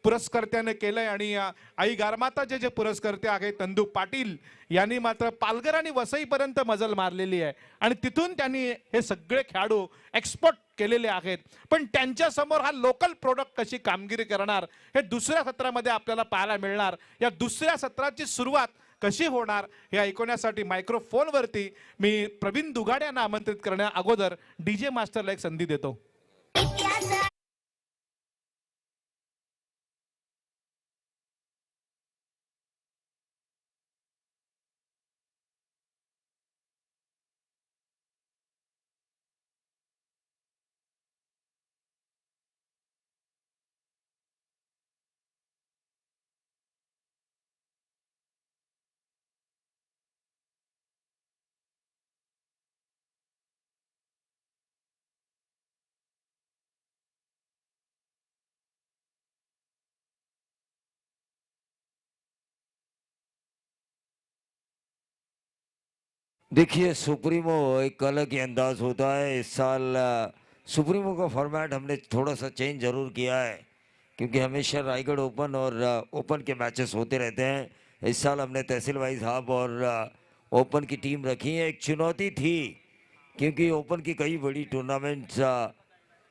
S4: पुरस्कर्त्याने केलंय. आणि आई गारमाताचे जे पुरस्कर्ते आहेत तंदू पाटील यांनी मात्र पालघर आणि वसईपर्यंत मजल मारलेली आहे आणि तिथून त्यांनी हे सगळे खेळाडू एक्सपोर्ट केलेले आहेत, पण त्यांच्या समोर हा लोकल प्रोडक्ट कशी कामगिरी करणार हे दुसऱ्या सत्रामध्ये आपल्याला पाहायला मिळणार. या दुसऱ्या सत्राची सुरुवात कशी होणार हे ऐकण्यासाठी मायक्रोफोनवरती मी प्रवीण दुगाड यांना आमंत्रित करण्या अगोदर डीजे मास्टरला एक संधी देतो.
S1: देखिए सुप्रीमो एक अलग ही अंदाज होता है। इस साल सुप्रीमो का फॉर्मेट हमने थोड़ा सा चेंज जरूर किया है, क्योंकि हमेशा रायगढ़ ओपन और ओपन के मैचेस होते रहते हैं। इस साल हमने तहसील वाइज हब और ओपन की टीम रखी है। एक चुनौती थी, क्योंकि ओपन की कई बड़ी टूर्नामेंट्स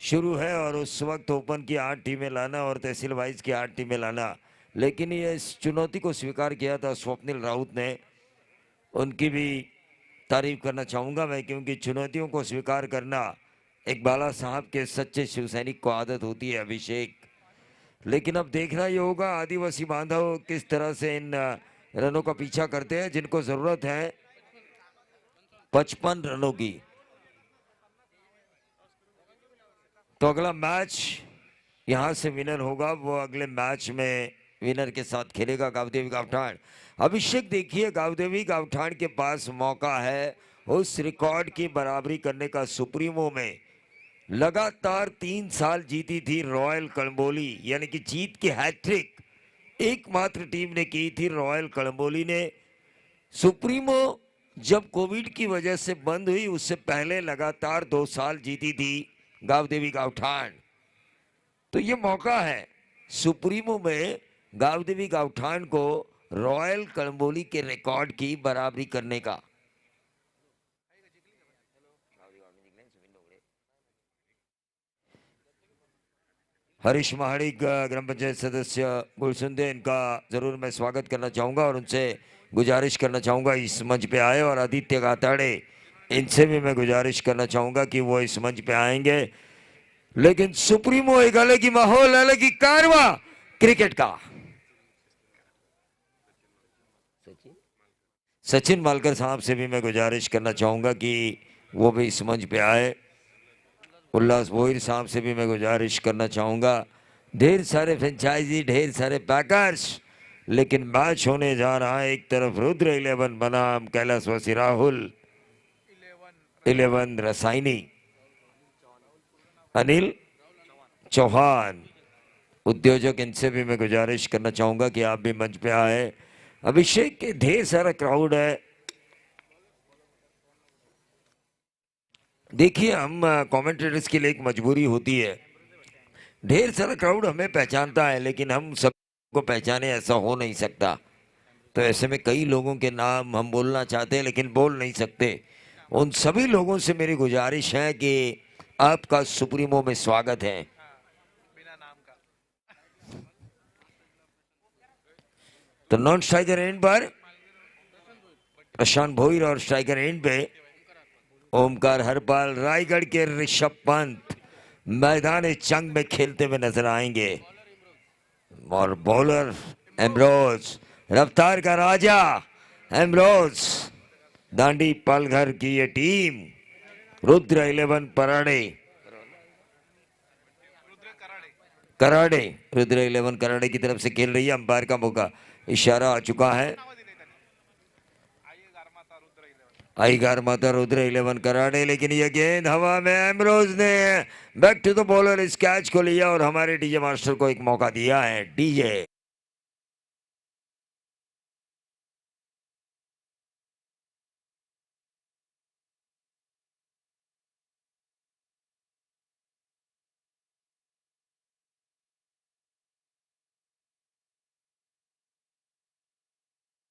S1: शुरू है और उस वक्त ओपन की 8 टीमें लाना और तहसील वाइज की 8 टीमें लाना, लेकिन ये इस चुनौती को स्वीकार किया था स्वप्निल राउत ने। उनकी भी तारीफ करना चाहूँगा मैं, क्योंकि चुनौतियों को स्वीकार करना एक बाला साहब के सच्चे शिव सैनिक को आदत होती है, अभिषेक। लेकिन अब देखना ये होगा आदिवासी बांधव किस तरह से इन रनों का पीछा करते हैं, जिनको जरूरत है 55 रनों की। तो अगला मैच यहां से विनर होगा, वो अगले मैच में विनर के साथ खेलेगा गावदेवी गावठाण। अभिषेक देखिए, गावदेवी गावठाण के पास मौका है उस रिकॉर्ड की बराबरी करने का। सुप्रीमो में लगातार 3 साल जीती थी रॉयल कलंबोली, यानी कि जीत की हैट्रिक एकमात्र टीम ने की थी, रॉयल कलंबोली ने। सुप्रीमो जब कोविड की वजह से बंद हुई, उससे पहले लगातार 2 साल जीती थी गावदेवी गावठाण। तो ये मौका है सुप्रीमो में गावदेवी गावठाण को रॉयल कलंबोली के रिकॉर्ड की बराबरी करने का। हरीश महाड़ी ग्राम पंचायत सदस्य गुलसुंदे, इनका जरूर मैं स्वागत करना चाहूंगा और उनसे गुजारिश करना चाहूंगा इस मंच पे आए। और आदित्य गाताड़े, इनसे भी मैं गुजारिश करना चाहूंगा कि वो इस मंच पे आएंगे। लेकिन सुप्रीमो एक अलग ही माहौल, अलग ही कारवा क्रिकेट का। सचिन मालकर साहब से भी मैं गुजारिश करना चाहूंगा कि वो भी इस मंच पे आए। उल्लास भोईर साहब से भी मैं गुजारिश करना चाहूंगा। ढेर सारे फ्रेंचाइजी, ढेर सारे पैकर्स, लेकिन मैच होने जा रहा है। एक तरफ रुद्र 11 बनाम कैलाशवासी राहुल 11 रसायनी, अनिल चौहान उद्योजक, इनसे भी मैं गुजारिश करना चाहूंगा कि आप भी मंच पे आए। अभिषेक के ढेर सारा क्राउड है। देखिए, हम कमेंटेटर्स के लिए एक मजबूरी होती है, ढेर सारा क्राउड हमें पहचानता है, लेकिन हम सबको पहचाने ऐसा हो नहीं सकता। तो ऐसे में कई लोगों के नाम हम बोलना चाहते हैं लेकिन बोल नहीं सकते। उन सभी लोगों से मेरी गुजारिश है कि आपका सुप्रीमो में स्वागत है। तो नॉन स्ट्राइकर एंड पर प्रशांत भोईर और स्ट्राइकर एंड पे ओमकार हरपाल। रायगढ़ के ऋषभ पंत मैदान जंग में खेलते हुए नजर आएंगे। और बॉलर एम्ब्रोज, रफ्तार का राजा एम्ब्रोज। दांडी पालघर की ये टीम रुद्र 11 पराड़े रुद्र 11 कराड़े की तरफ से खेल रही है। अंपायर का मौका इशारा आ चुका है। आईगार माता रुद्र 11 कराड़े, लेकिन ये गेंद हवा में। एम्ब्रोज ने बैक टू द बॉलर इस कैच को लिया और हमारे डीजे मास्टर को एक मौका दिया है। डीजे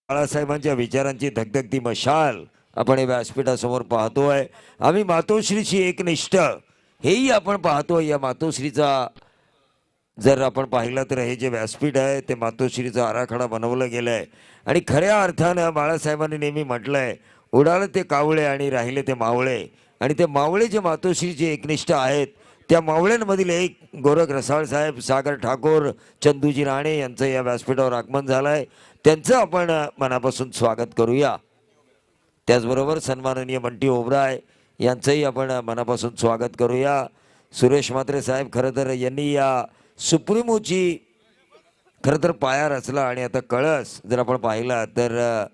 S1: बाळासाहेबांच्या विचारांची धगधगती मशाल आपण या व्यासपीठासमोर पाहतोय। आम्ही मातोश्रीची एकनिष्ठ हेही आपण पाहतो. या मातोश्रीचा जर आपण पाहिलं तर हे जे व्यासपीठ आहे ते मातोश्रीचा आराखडा बनवलं गेलंय आणि खऱ्या अर्थानं बाळासाहेबांनी नेहमी म्हटलंय, उडाले ते कावळे आणि राहिले ते मावळे. आणि ते मावळे जे मातोश्रीचे एकनिष्ठ आहेत, त्या मावळ्यांमधील एक गोरख रसाळ साहेब, सागर ठाकूर, चंदूजी राणे यांचं या व्यासपीठावर आगमन झालंय. त्यांचं आपण मनापासून स्वागत करूया. त्याचबरोबर सन्माननीय बंटी ओबराय यांचंही आपण मनापासून स्वागत करूया. सुरेश म्हात्रे साहेब खरं तर यांनी या सुप्रीमोची खरं तर पाया रचला आणि आता कळस जर आपण पाहिला तर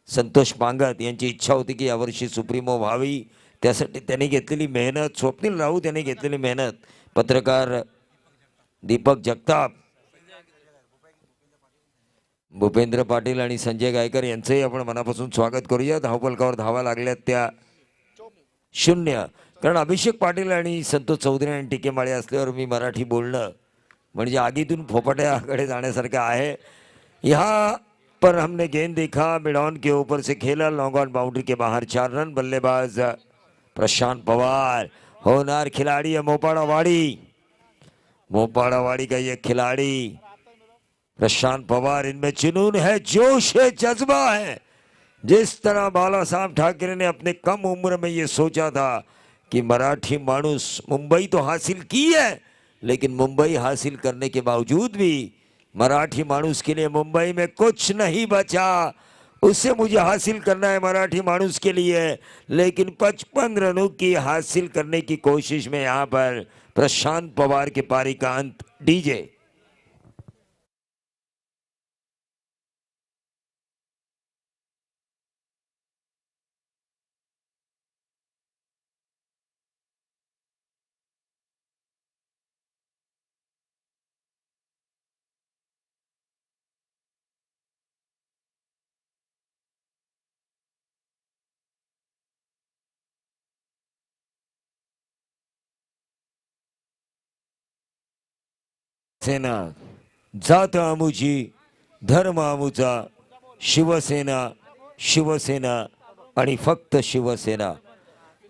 S1: संतोष पांगत यांची इच्छा होती की यावर्षी सुप्रीमो व्हावी. त्यासाठी त्यांनी घेतलेली मेहनत, स्वप्नील राऊत यांनी घेतलेली मेहनत, पत्रकार दीपक जगताप, भूपेंद्र पाटील आणि संजय गायकर यांचंही आपण मनापासून स्वागत करूया. धावपलकावर धावा लागल्यात त्या 0. कारण अभिषेक पाटील आणि संतोष चौधरी आणि टिकेमाळे असल्यावर मी मराठी बोलणं म्हणजे आगीतून फोपाट्याकडे जाण्यासारखं आहे. यहाँ पर हमने गेंद देखा, मिड ऑन के ऊपर से खेला, लॉन्ग ऑन बाउंड्री के बाहर 4 रन. बल्लेबाज प्रशांत पवार, होनहार खिलाड़ी है मोपाड़ावाड़ी का ये खिलाड़ी प्रशांत पवार. इनमें जुनून है, जोश है, जज्बा है. जिस तरह बाला साहब ठाकरे ने अपने कम उम्र में ये सोचा था कि मराठी मानुस मुंबई तो हासिल की है, लेकिन मुंबई हासिल करने के बावजूद भी मराठी मानुस के लिए मुंबई में कुछ नहीं बचा. उससे मुझे हासिल करना है मराठी मानुस के लिए, लेकिन 55 रनों की हासिल करने की कोशिश में यहाँ पर प्रशांत पवार के पारी का अंत. डीजे सेना, जात आमुची, धर्म आमुचा, शिवसेना, शिवसेना आणि फक्त शिवसेना.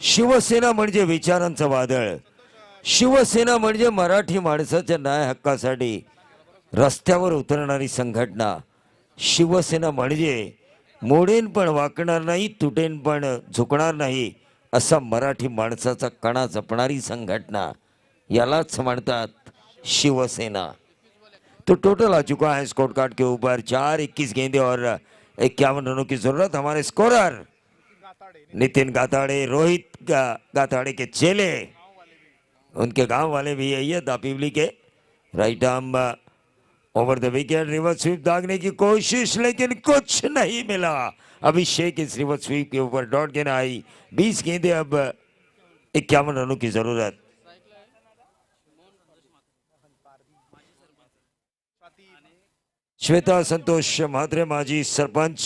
S1: शिवसेना म्हणजे विचारांचं वादळ. शिवसेना म्हणजे मराठी माणसाच्या न्याय हक्कासाठी रस्त्यावर उतरणारी संघटना. शिवसेना म्हणजे मोडेन पण वाकणार नाही, तुटेन पण झुकणार नाही असा मराठी माणसाचा कणा जपणारी संघटना. यालाच म्हणतात शिवसेना. तो टोटल आ चुका है स्कोर कार्ड के ऊपर 4, 21 गेंदे और 51 रनों की जरूरत. हमारे स्कोरर नितिन गाताड़े, रोहित गाताड़े के चेले, उनके गांव वाले भी यही है, दापिवली के. Right arm over the wicket, reverse sweep दागने की कोशिश लेकिन कुछ नहीं मिला. अभिषेक इस रिवर्स स्वीप के ऊपर डॉट गेंद आई. 20 गेंदे, अब 51 रनों की जरूरत. श्वेता संतोष म्हात्रे माजी सरपंच.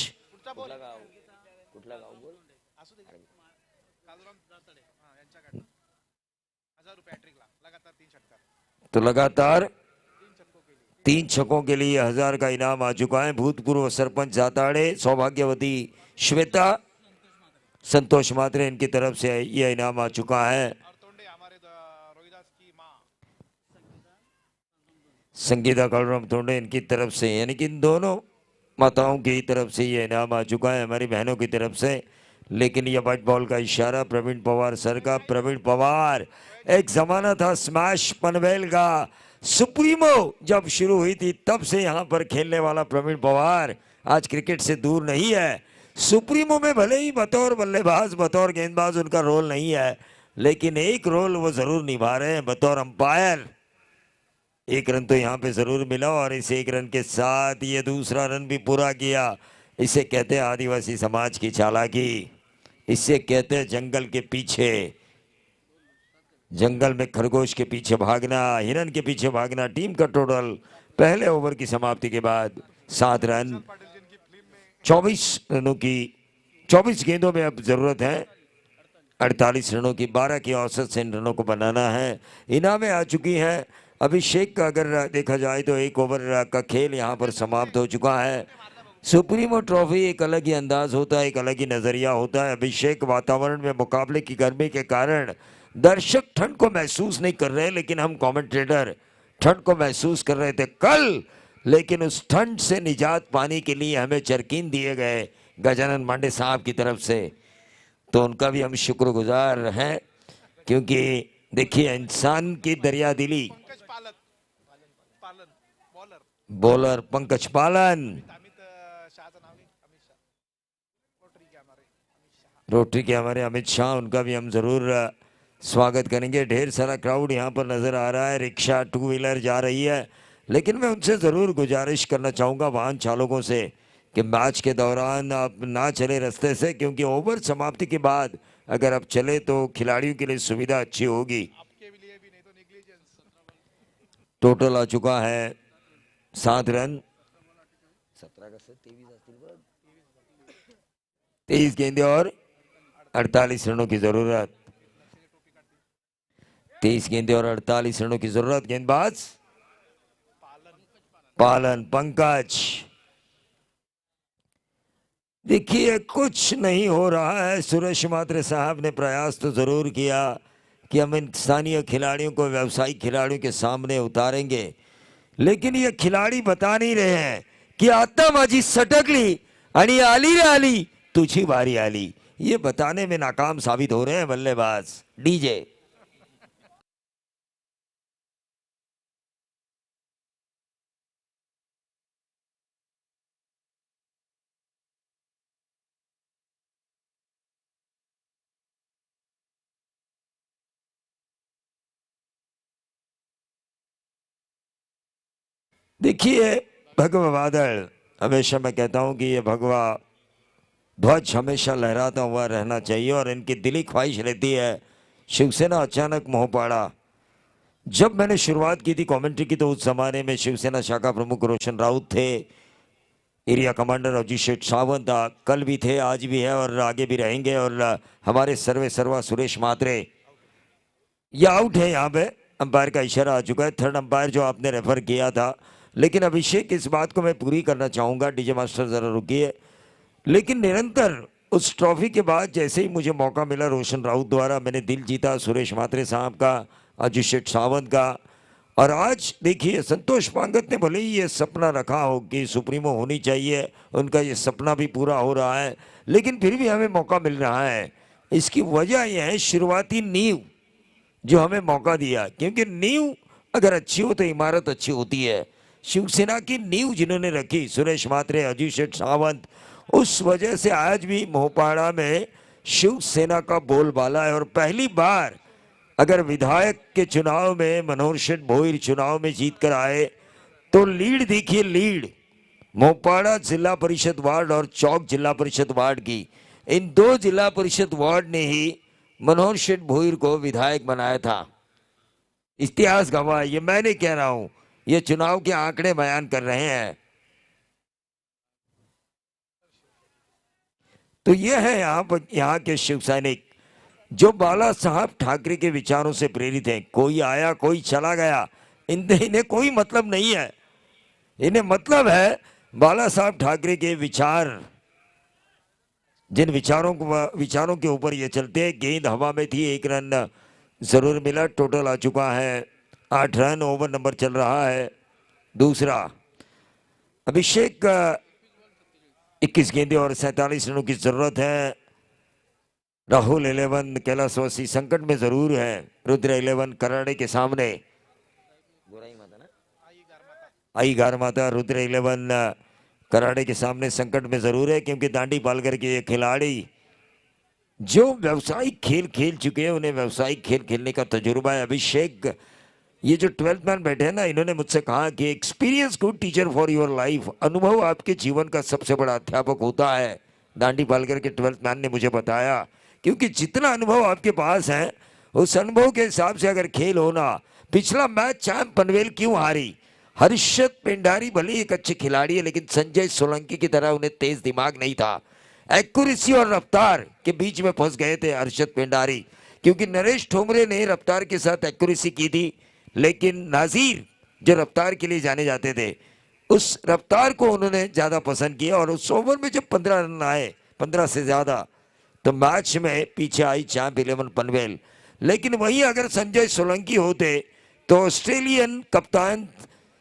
S1: तो लगातार 3 छक्कों के लिए 1000 का इनाम आ चुका है. भूतपूर्व सरपंच जाताड़े, सौभाग्यवती श्वेता, संतोष म्हात्रे, इनकी तरफ से यह इनाम आ चुका है. संगीता कालराम तोंडे इनकी तरफ से, यानी कि इन दोनों माताओं की तरफ से ये इनाम आ चुका है, हमारी बहनों की तरफ से. लेकिन ये व्हाइट बॉल का इशारा प्रवीण पवार सर का. प्रवीण पवार, एक जमाना था स्मैश पनवेल का, सुप्रीमो जब शुरू हुई थी तब से यहाँ पर खेलने वाला प्रवीण पवार आज क्रिकेट से दूर नहीं है. सुप्रीमो में भले ही बतौर बल्लेबाज, बतौर गेंदबाज उनका रोल नहीं है, लेकिन एक रोल वो जरूर निभा रहे हैं बतौर अंपायर. 1 रन तो यहाँ पे जरूर मिला और इस 1 रन के साथ ये दूसरा रन भी पूरा किया. इसे कहते हैं आदिवासी समाज की चालाकी. इसे कहते हैं जंगल के पीछे, जंगल में खरगोश के पीछे भागना, हिरन के पीछे भागना. टीम का टोटल पहले ओवर की समाप्ति के बाद 7 रन. 24 रनों की 24 गेंदों में अब जरूरत है 48 रनों की. 12 की औसत से इन रनों को बनाना है. इनामें आ चुकी हैं. अभिषेक का अगर देखा जाए तो 1 ओवर का खेल यहाँ पर समाप्त हो चुका है. सुप्रीमो ट्रॉफी एक अलग ही अंदाज होता है, एक अलग ही नजरिया होता है। अभिषेक, वातावरण में मुकाबले की गर्मी के कारण दर्शक ठंड को महसूस नहीं कर रहे, लेकिन हम कमेंटेटर ठंड को महसूस कर रहे थे कल। लेकिन उस ठंड से निजात पाने के लिए हमें चरकीन दिए गए गजानन मांडे साहब की तरफ से, तो उनका भी हम शुक्रगुजार हैं। क्योंकि देखिए इंसान की दरिया दिली, बॉलर पंकज पालन, रोटरी के हमारे अमित शाह, उनका भी हम जरूर स्वागत करेंगे। ढेर सारा क्राउड यहाँ पर नजर आ रहा है, रिक्शा, टू व्हीलर जा रही है। लेकिन मैं उनसे ज़रूर गुजारिश करना चाहूँगा वाहन चालकों से कि मैच के दौरान आप ना चले रास्ते से, क्योंकि ओवर समाप्ति के बाद अगर आप चले तो खिलाड़ियों के लिए सुविधा अच्छी होगी। टोटल आ चुका है 7 रन, 23 गेंदें और 48 रनों की जरूरत। 23 गेंदें और 48 रनों की जरूरत। गेंदबाज पालन पंकज। देखिए कुछ नहीं हो रहा है। सुरेश मात्रे साहब ने प्रयास तो जरूर किया कि हम इन स्थानीय खिलाड़ियों को व्यावसायिक खिलाड़ियों के सामने उतारेंगे, लेकिन ये खिलाड़ी बता नहीं रहे हैं कि आता माझी सटकली आणि आली रे आली तुझी बारी आली। ये बताने में नाकाम साबित हो रहे हैं बल्लेबाज। डीजे देखिए भगवा बादल, हमेशा मैं कहता हूं कि ये भगवा ध्वज हमेशा लहराता हुआ रहना चाहिए और इनकी दिली ख्वाहिश रहती है शिवसेना अचानक मोहपाड़ा। जब मैंने शुरुआत की थी कमेंट्री की तो उस जमाने में शिवसेना शाखा प्रमुख रोशन राउत थे, एरिया कमांडर अजीत शेठ सावंत कल भी थे, आज भी है और आगे भी रहेंगे, और हमारे सर्वे सर्वा सुरेश मात्रे। ये आउट है, यहाँ पे अंपायर का इशारा आ चुका है, थर्ड अंपायर जो आपने रेफर किया था। लेकिन अभिषेक इस बात को मैं पूरी करना चाहूँगा, डीजे मास्टर ज़रा रुकिए। लेकिन निरंतर उस ट्रॉफी के बाद जैसे ही मुझे मौका मिला रोशन राउत द्वारा, मैंने दिल जीता सुरेश मात्रे साहब का, अजीत शेठ सावंत का। और आज देखिए संतोष पांगत ने भले ही ये सपना रखा हो कि सुप्रीमो होनी चाहिए, उनका ये सपना भी पूरा हो रहा है, लेकिन फिर भी हमें मौका मिल रहा है। इसकी वजह यह है शुरुआती नींव जो हमें मौका दिया, क्योंकि नींव अगर अच्छी हो तो इमारत अच्छी होती है। शिवसेना की नींव जिन्होंने रखी सुरेश मात्रे, अजीत शेठ सावंत, उस वजह से आज भी मोहपाड़ा में शिवसेना का बोलबाला है। और पहली बार अगर विधायक के चुनाव में मनोहर शेठ भोईर चुनाव में जीत कर आए तो लीड देखिए, लीड मोहपाड़ा जिला परिषद वार्ड और चौक जिला परिषद वार्ड की, इन 2 जिला परिषद वार्ड ने ही मनोहर शेठ भोईर को विधायक बनाया था। इतिहास गवाह, ये मैं नहीं कह रहा हूं, ये चुनाव के आंकड़े बयान कर रहे हैं। तो ये है यहाँ के शिव सैनिक जो बाला साहब ठाकरे के विचारों से प्रेरित हैं। कोई आया कोई चला गया, इन्हें कोई मतलब नहीं है। इन्हें मतलब है बाला साहब ठाकरे के विचार, जिन विचारों के ऊपर ये चलते हैं। गेंद हवा में थी, 1 रन जरूर मिला। टोटल आ चुका है 8 रन, ओवर नंबर चल रहा है दूसरा। अभिषेक 21 गेंदें और 47 रनों की जरूरत है। राहुल 11 कैलाशवासी संकट में जरूर है। रुद्र 11 कराड़े के सामने, आई गार माता रुद्र 11 कराड़े के सामने संकट में जरूर है, क्योंकि दांडी पालकर के ये खिलाड़ी जो व्यावसायिक खेल खेल चुके हैं, उन्हें व्यावसायिक खेल खेलने का तजुर्बा है। अभिषेक, ये जो 12th मैन बैठे हैं ना, इन्होंने मुझसे कहा कि experience good teacher for your life, अनुभव आपके जीवन का सबसे बड़ा अध्यापक होता है। दांडी पालकर के 12th मैन ने मुझे बताया, क्योंकि जितना अनुभव आपके पास है उस अनुभव के हिसाब से अगर खेल होना। पिछला मैच चैंप पनवेल क्यों हारी? हर्षद पेंडारी भले एक अच्छे खिलाड़ी है, लेकिन संजय सोलंकी की तरह उन्हें तेज दिमाग नहीं था। एक्यूरेसी और रफ्तार के बीच में फंस गए थे हर्षद पेंडारी, क्योंकि नरेश ठोमरे ने रफ्तार के साथ एक्यूरेसी की थी, लेकिन नाजीर जो रफ्तार के लिए जाने जाते थे उस रफ्तार को उन्होंने ज़्यादा पसंद किया और उस ओवर में जब 15 रन आए, 15 से ज़्यादा, तो मैच में पीछे आई चैंप 11 पनवेल। लेकिन वहीं अगर संजय सोलंकी होते तो ऑस्ट्रेलियन कप्तान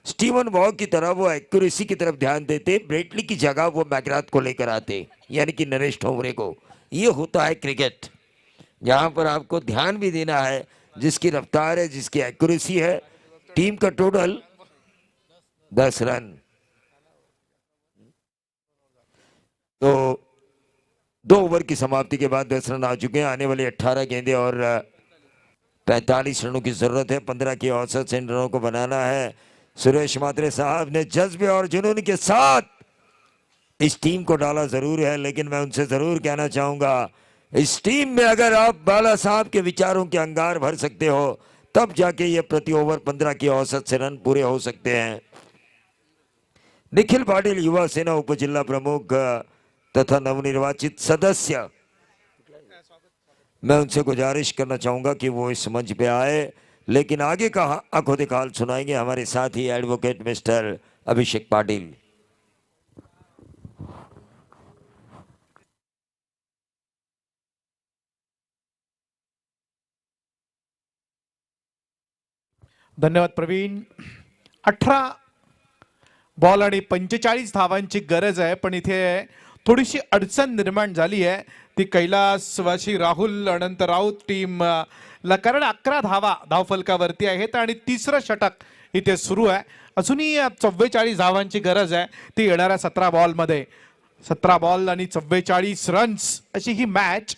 S1: स्टीवन वॉ की तरह वो एक्यूरेसी की तरफ ध्यान देते, ब्रेटली की जगह वो मैकग्राथ को लेकर आते, यानी कि नरेश ठोमरे को। ये होता है क्रिकेट, जहाँ पर आपको ध्यान भी देना है, जिसकी रफ्तार है, जिसकी एक्यूरेसी है। टीम का टोटल 10 रन। तो 2 ओवर की समाप्ति के बाद 10 रन आ चुके हैं। आने वाले 18 गेंदे और 45 रनों की जरूरत है। 15 की औसत से इन रनों को बनाना है। सुरेश मात्रे साहब ने जज्बे और जुनून के साथ इस टीम को डाला जरूर है, लेकिन मैं उनसे जरूर कहना चाहूंगा, इस टीम में अगर आप बाला साहब के विचारों के अंगार भर सकते हो, तब जाके ये प्रति ओवर 15 की औसत से रन पूरे हो सकते हैं। निखिल पाटिल युवा सेना उप जिला प्रमुख तथा नवनिर्वाचित सदस्य, मैं उनसे गुजारिश करना चाहूंगा कि वो इस मंच पे आए, लेकिन आगे का आंखों देखा हाल सुनाएंगे हमारे साथी एडवोकेट मिस्टर अभिषेक पाटिल।
S4: धन्यवाद प्रवीण। 18 बॉल आणि 45 धावांची गरज आहे, पण इथे थोडीशी अडचण निर्माण झाली आहे, ती कैलासवासी राहुल अनंत राऊत टीम ला, कारण 11 धावा धावफलकावरती आहेत आणि तिसरं षटक इथे सुरू आहे। अजूनही 44 धावांची गरज आहे, ती येणाऱ्या 17 बॉलमध्ये। 17 बॉल आणि 44 रन्स अशी ही मॅच।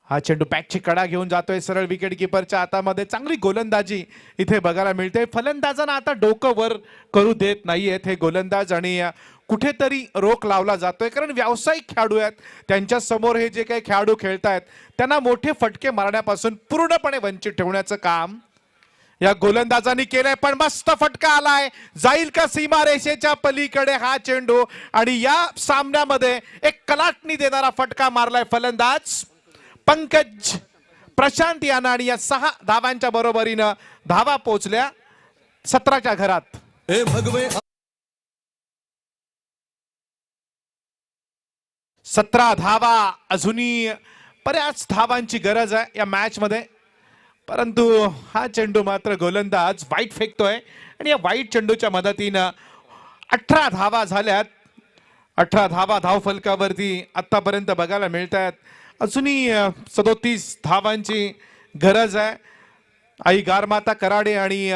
S4: हा चेंडू बॅटची कडा घेऊन जातोय सरळ विकेट कीपरच्या हातामध्ये। चांगली गोलंदाजी इथे बघायला मिळते। फलंदाजांना आता डोकं वर करू देत नाहीयेत हे गोलंदाज, आणि कुठेतरी रोख लावला जातोय, कारण व्यावसायिक खेळाडू आहेत त्यांच्या समोर हे जे काही खेळाडू खेळतायत त्यांना मोठे फटके मारण्यापासून पूर्णपणे वंचित ठेवण्याचं काम या गोलंदाजांनी केलंय। पण मस्त फटका आलाय, जाईल का सीमारेषेच्या पलीकडे हा चेंडू, आणि या सामन्यामध्ये एक कलाटणी देणारा फटका मारलाय फलंदाज पंकज प्रशांत यानं, आणि या 6 धावांच्या बरोबरीनं धावा पोहोचल्या 17च्या घरात। 17 धावा, अजूनही बऱ्याच धावांची गरज आहे या मॅच मध्ये, परंतु हा चेंडू मात्र गोलंदाज वाईट फेकतोय, आणि या वाईट चेंडूच्या मदतीनं 18 धावा झाल्यात। 18 धावा धावफलकावरती आतापर्यंत बघायला मिळत आहेत। अजूनही 37 धावांची गरज आहे। आई गारमाता कराडे आणि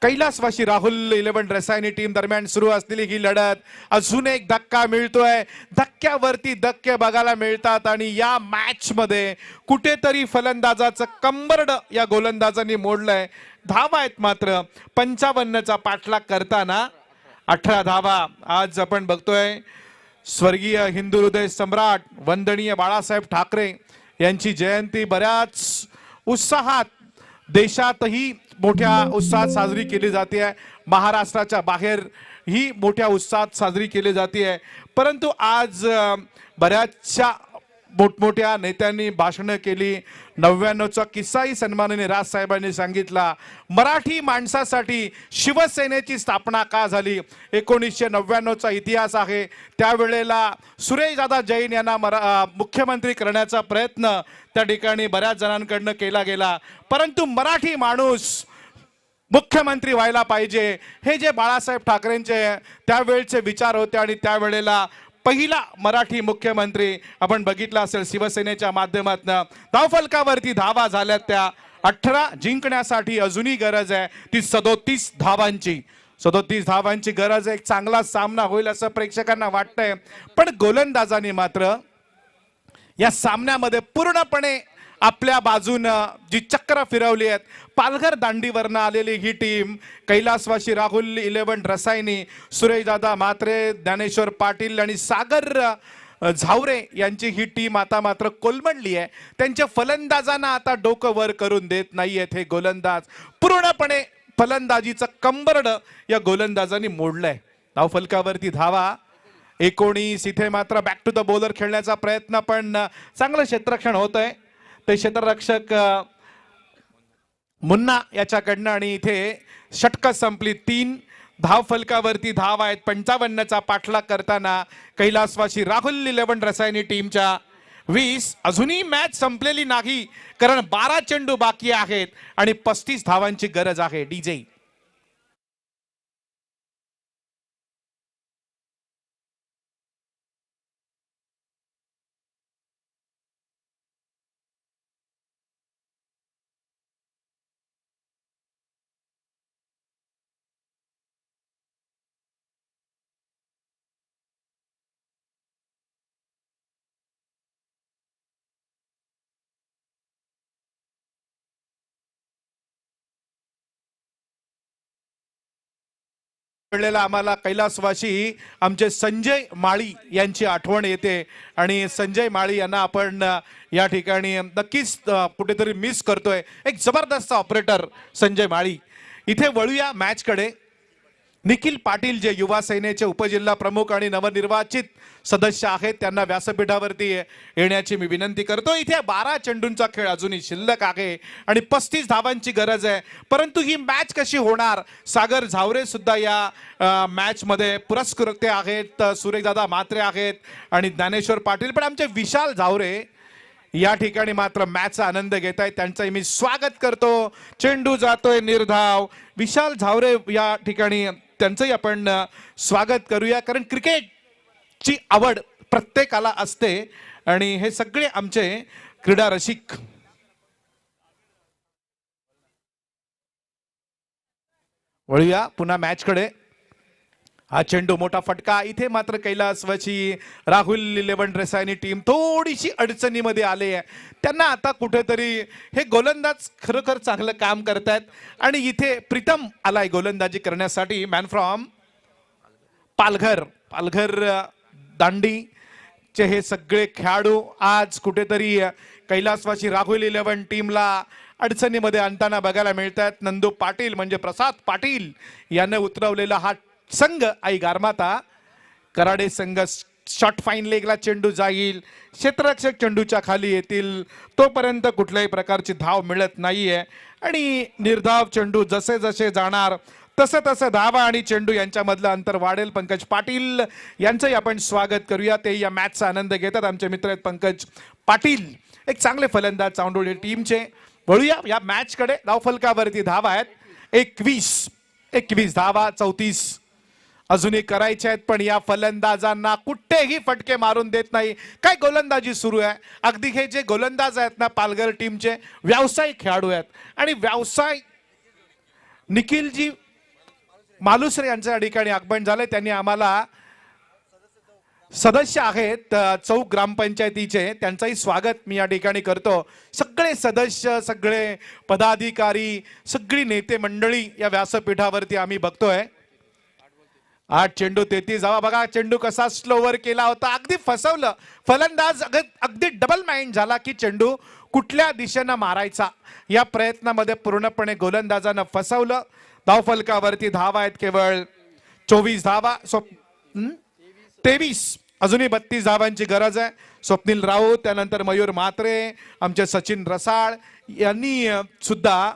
S4: कैलासवासी राहुल 11 रसायनी टीम दरम्यान सुरू असलेली ही लढत। अजून एक धक्का मिळतोय, धक्क्यावरती धक्के बघायला मिळतात, आणि या मॅच मध्ये कुठेतरी फलंदाजाचं कंबरड या गोलंदाजांनी मोडलंय। धावा आहेत मात्र 55चा पाठलाग करताना 18 धावा। आज आपण बघतोय स्वर्गीय हिंदू हृदय सम्राट वंदनीय बाळासाहेब ठाकरे यांची जयंती बऱ्याच उत्साहात देशातही मोठ्या उत्साहात साजरी केली जाते आहे, महाराष्ट्राच्या बाहेर ही मोठ्या उत्साहात साजरी केली जाते आहे। परंतु आज बऱ्याचशा मोठमोठ्या नेत्यांनी भाषणं केली। 99चा किस्साही सन्माननीय राज साहेबांनी सांगितला। मराठी माणसासाठी शिवसेनेची स्थापना का झाली, 1999चा इतिहास आहे। त्यावेळेला सुरेशदादा जैन यांना मुख्यमंत्री करण्याचा प्रयत्न त्या ठिकाणी बऱ्याच जणांकडून केला गेला, परंतु मराठी माणूस मुख्यमंत्री व्हायला पाहिजे, हे जे बाळासाहेब ठाकरेंचे त्यावेळचे विचार होते, आणि त्यावेळेला पहिला मराठी मुख्यमंत्री आपण बघितला असेल शिवसेनेच्या माध्यमातून। धावफलकावरती धावा झाल्यात त्या 18, जिंकण्यासाठी अजूनही गरज आहे ती 37 धावांची। 37 धावांची गरज आहे, एक चांगला सामना होईल असं प्रेक्षकांना वाटतंय, पण गोलंदाजांनी मात्र या सामन्यामध्ये पूर्णपणे आपल्या बाजूनं जी चक्र फिरवली आहेत। पालघर दांडीवरनं आलेली ही टीम कैलासवासी राहुल 11 रसायनी, सुरेशदादा म्हात्रे, ज्ञानेश्वर पाटील आणि सागर झावरे यांची ही टीम आता मात्र कोलमडली आहे। त्यांच्या फलंदाजांना आता डोकं वर करून देत नाहीयेत हे गोलंदाज। पूर्णपणे फलंदाजीचं कंबरड या गोलंदाजांनी मोडलंय। धावफलकावरती धावा 19। इथे मात्र बॅक टू द बॉलर खेळण्याचा प्रयत्न, पण चांगलं क्षेत्ररक्षण होतंय। ते क्षेत्ररक्षक मुन्ना याच्याकडनं आणि इथे षटकं संपली. 3 धाव फलकावरती धाव आहेत. 55चा पाठलाग करताना कैलासवासी राहुल 11 रसायनी टीमच्या 20. अजूनही मॅच संपलेली नाही कारण 12 चेंडू बाकी आहेत आणि 35 धावांची गरज आहे. डीजे वेळेला आम्हाला कैलासवासी आमचे संजय माळी यांची आठवण येते आणि संजय माळी यांना आपण या ठिकाणी नक्कीच कुठेतरी मिस करतोय. एक जबरदस्त ऑपरेटर संजय माळी. इथे वळूया मॅच कडे. निखिल पाटील जे युवा सेनेचे उपजिल्हा प्रमुख आणि नवनिर्वाचित सदस्य आहेत त्यांना व्यासपीठावरती येण्याची मी विनंती करतो. इथे 12 चेंडूंचा खेळ अजूनही शिल्लक आहे आणि 35 धावांची गरज आहे. परंतु ही मॅच कशी होणार? सागर झावरे सुद्धा या मॅच मध्ये पुरस्कृते आहेत. सुरेशदादा म्हात्रे आहेत आणि ज्ञानेश्वर पाटील. पण आमचे विशाल झावरे या ठिकाणी मात्र मॅचचा आनंद घेत आहेत. त्यांचंही मी स्वागत करतो. चेंडू जातोय निर्धाव. विशाल झावरे या ठिकाणी त्यांचंही आपण स्वागत करूया कारण क्रिकेटची आवड प्रत्येकाला असते आणि हे सगळे आमचे क्रीडा रसिक. वळूया पुन्हा मॅच कडे. हा चेंडू मोठा फटका. इथे मात्र कैलासवासी राहुल 11 रसायनी टीम थोडीशी अडचणीमध्ये आले आहे. त्यांना आता कुठेतरी हे गोलंदाज खरोखर चांगलं काम करतायत आणि इथे प्रीतम आलाय गोलंदाजी करण्यासाठी. Man from Palghar. दांडीचे हे सगळे खेळाडू आज कुठेतरी कैलासवासी राहुल 11 टीमला अडचणीमध्ये आणताना बघायला मिळतात. नंदू पाटील म्हणजे प्रसाद पाटील याने उतरवलेला हा संघ आई गारमाता कराडे संघ. शॉर्ट फाईन लेगला चेंडू जाईल. क्षेत्ररक्षक चेंडूच्या खाली येतील. तोपर्यंत कुठल्याही प्रकारची धाव मिळत नाहीये आणि निर्धाव चेंडू जसे जसे जाणार तसं तसं धावा आणि चेंडू यांच्यामधलं अंतर वाढेल. पंकज पाटील यांचंही आपण स्वागत करूया. ते या मॅचचा आनंद घेतात. आमचे मित्र आहेत पंकज पाटील. एक चांगले फलंदाज चांडोली टीमचे. वळूया या मॅच कडे. धावफलकावरती धावा आहेत 21 धावा 34 अजूनही करायचे आहेत. पण या फलंदाजांना कुठेही फटके मारून देत नाही. काय गोलंदाजी सुरू आहे. अगदी हे जे गोलंदाज आहेत ना पालघर टीमचे व्यावसायिक खेळाडू आहेत आणि व्यावसाय निखिलजी मालुसरे यांच्या ठिकाणी आगमन झाले. त्यांनी आम्हाला सदस्य आहेत चौक ग्रामपंचायतीचे त्यांचंही स्वागत मी या ठिकाणी करतो. सगळे सदस्य सगळे पदाधिकारी सगळी नेते मंडळी या व्यासपीठावरती आम्ही बघतोय. 8 चेंडू 33 धावा. बघा चेंडू कसा स्लोवर केला होता. अगदी फसवलं फलंदाज. अगदी डबल माइंड झाला की चेंडू कुठल्या दिशेनं मारायचा या प्रयत्नामध्ये पूर्णपणे गोलंदाजानं फसवलं. धावफलकावरती धावा आहेत केवळ 24 धावा. 23 अजूनही 32 धावांची गरज आहे. स्वप्नील राऊत त्यानंतर मयूर म्हात्रे आमचे सचिन रसाळ यांनी सुद्धा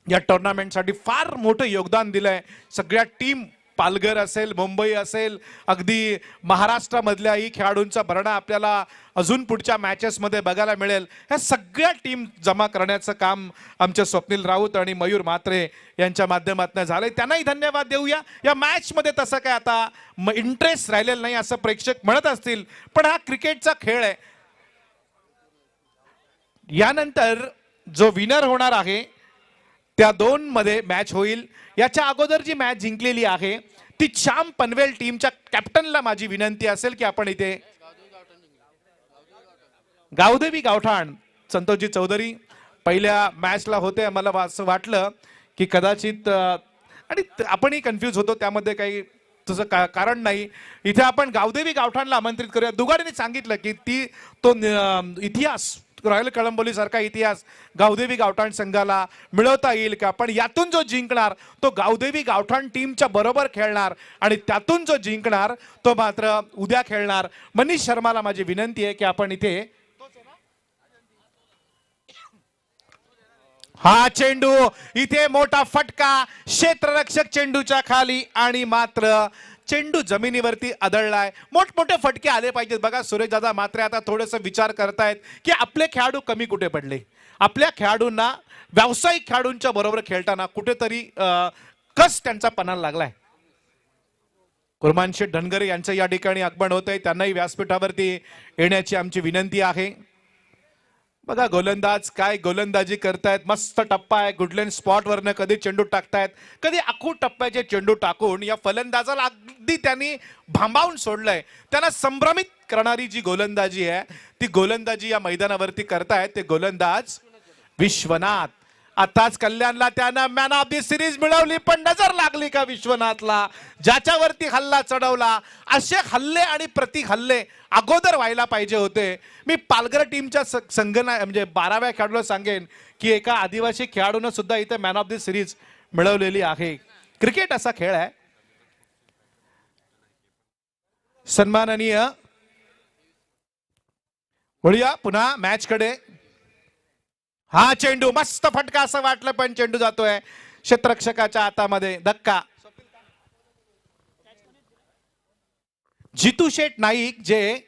S4: या टुर्नामेंटसाठी फार मोठं योगदान दिलंय. सगळ्या टीम पालघर असेल मुंबई असेल अगदी महाराष्ट्रामधल्याही खेळाडूंचा भरणा आपल्याला अजून पुढच्या मॅचेसमध्ये बघायला मिळेल. ह्या सगळ्या टीम जमा करण्याचं काम आमचे स्वप्नील राऊत आणि मयूर म्हात्रे यांच्या माध्यमातून झालंय. त्यांनाही धन्यवाद देऊया. या मॅच मध्ये तसं काय आता इंटरेस्ट राहिलेलं नाही असं प्रेक्षक म्हणत असतील पण हा क्रिकेटचा खेळ आहे. यानंतर जो विनर होणार आहे त्या 2 मध्ये मॅच होईल. याच्या अगोदर जी मॅच जिंकलेली आहे ती श्याम पनवेल टीमच्या कॅप्टनला माझी विनंती असेल की आपण इथे गावदेवी गावठाण संतोषजी चौधरी पहिल्या मॅचला होते. मला असं वाटलं की कदाचित आणि आपणही कन्फ्यूज होतो त्यामध्ये काही तसं कारण नाही. इथे आपण गावदेवी गावठाणला आमंत्रित करूया. दुगाडीने सांगितलं की तो इतिहास रॉयल कळंबोली सारखा इतिहास गावदेवी गावठाण संघाला मिळवता येईल का. पण यातून जो जिंकणार तो गावदेवी गावठाण टीमच्या बरोबर खेळणार आणि त्यातून जो जिंकणार तो मात्र उद्या खेळणार. मनीष शर्माला माझी विनंती आहे की आपण इथे हा चेंडू इथे मोठा फटका, क्षेत्ररक्षक चेंडूच्या खाली आणि मात्र चेंडू जमिनीवरती आदळलाय. मोठमोठे फटके आले पाहिजेत. बघा सुरेश दादा मात्र आता थोडस विचार करतायत की आपले खेळाडू कमी कुठे पडले. आपल्या खेळाडूंना व्यावसायिक खेळाडूंच्या बरोबर खेळताना कुठेतरी कस त्यांचा पणाला लागलाय. कुर्मानशेठ धनगरे यांचं या ठिकाणी आगमन होत आहे. त्यांनाही व्यासपीठावरती येण्याची आमची विनंती आहे. बघा गोलंदाज काय गोलंदाजी करतायत. मस्त टप्पा आहे. गुडलँड स्पॉट वरनं कधी चेंडू टाकतायत, कधी आखूड टप्प्याचे चेंडू टाकून या फलंदाजाला अगदी त्यांनी भांबावून सोडलंय. त्यांना संभ्रमित करणारी जी गोलंदाजी आहे ती गोलंदाजी या मैदानावरती करतायत ते गोलंदाज विश्वनाथ. आताच कल्याणला त्यानं मॅन ऑफ द सिरीज मिळवली, पण नजर लागली का विश्वनाथला, ज्याच्यावरती हल्ला चढवला. असे हल्ले आणि प्रति हल्ले अगोदर व्हायला पाहिजे होते. मी पालघर टीमच्या म्हणजे 12व्या खेळाडूला सांगेन की एका आदिवासी खेळाडूनं सुद्धा इथे मॅन ऑफ द सिरीज मिळवलेली आहे. क्रिकेट असा खेळ आहे. सन्माननीय वळूया पुन्हा मॅच कडे. हा चेंडू मस्त फटका असं वाटलं पण चेंडू जातोय क्षेत्ररक्षकाच्या हातामध्ये. धक्का. जितू शेठ नाईक जे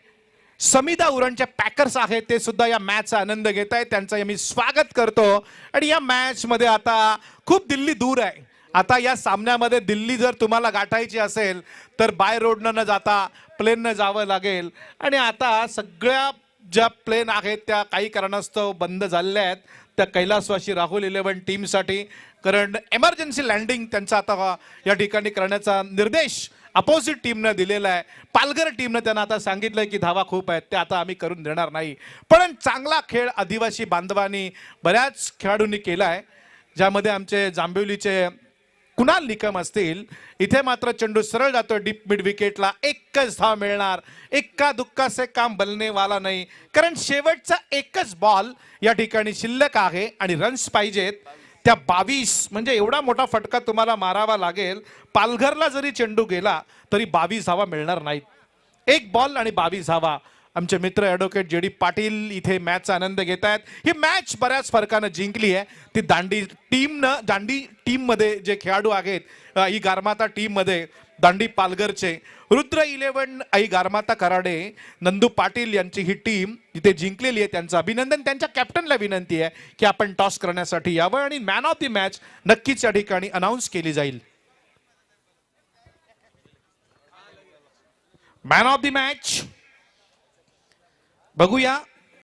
S4: समिदा उरणचे पॅकर्स आहेत ते सुद्धा या मॅचचा आनंद घेत आहेत. त्यांचं मी स्वागत करतो. आणि या मॅच मध्ये आता खूप दिल्ली दूर आहे. आता या सामन्यामध्ये दिल्ली जर तुम्हाला गाठायची असेल तर बाय रोडनं न जाता प्लेननं जावं लागेल. आणि आता सगळ्या ज्या प्लेन आहेत त्या काही कारणास्तव बंद झालेल्या आहेत त्या कैलासवासी राहुल 11 टीमसाठी. कारण एमर्जन्सी लँडिंग त्यांचा आता या ठिकाणी करण्याचा निर्देश अपोजिट टीमनं दिलेला आहे. पालघर टीमनं त्यांना आता सांगितलंय की धावा खूप आहेत ते आता आम्ही करून देणार नाही. पण चांगला खेळ आदिवासी बांधवांनी बऱ्याच खेळाडूंनी केला आहे, ज्यामध्ये आमचे जांभिवलीचे कुणाल निकम असतील. इथे मात्र चेंडू सरळ जातो डीप मिड विकेटला. एकच धाव मिळणार. एक्का दुक्का से काम बनने वाला नाही, कारण शेवटचा एकच बॉल या ठिकाणी शिल्लक आहे आणि रन्स पाहिजेत त्या 22. म्हणजे एवढा मोठा फटका तुम्हाला मारावा लागेल. पालघरला जरी चेंडू गेला तरी 22 धावा मिळणार नाहीत. एक बॉल आणि 22 धावा. आमचे मित्र ॲडव्होकेट जे डी पाटील इथे मॅचचा आनंद घेत आहेत. ही मॅच बऱ्याच फरकानं जिंकली आहे. ती दांडी टीम मध्ये जे खेळाडू आहेत ही गारमाता टीम मध्ये दांडी पालघरचे रुद्र 11 आई गारमाता कराडे नंदू पाटील यांची ही टीम इथे जिंकलेली आहे. त्यांचं अभिनंदन. त्यांच्या कॅप्टनला विनंती आहे की आपण टॉस करण्यासाठी यावं आणि मॅन ऑफ द मॅच नक्कीच या ठिकाणी अनाऊन्स केली जाईल. मॅन ऑफ द मॅच बघूया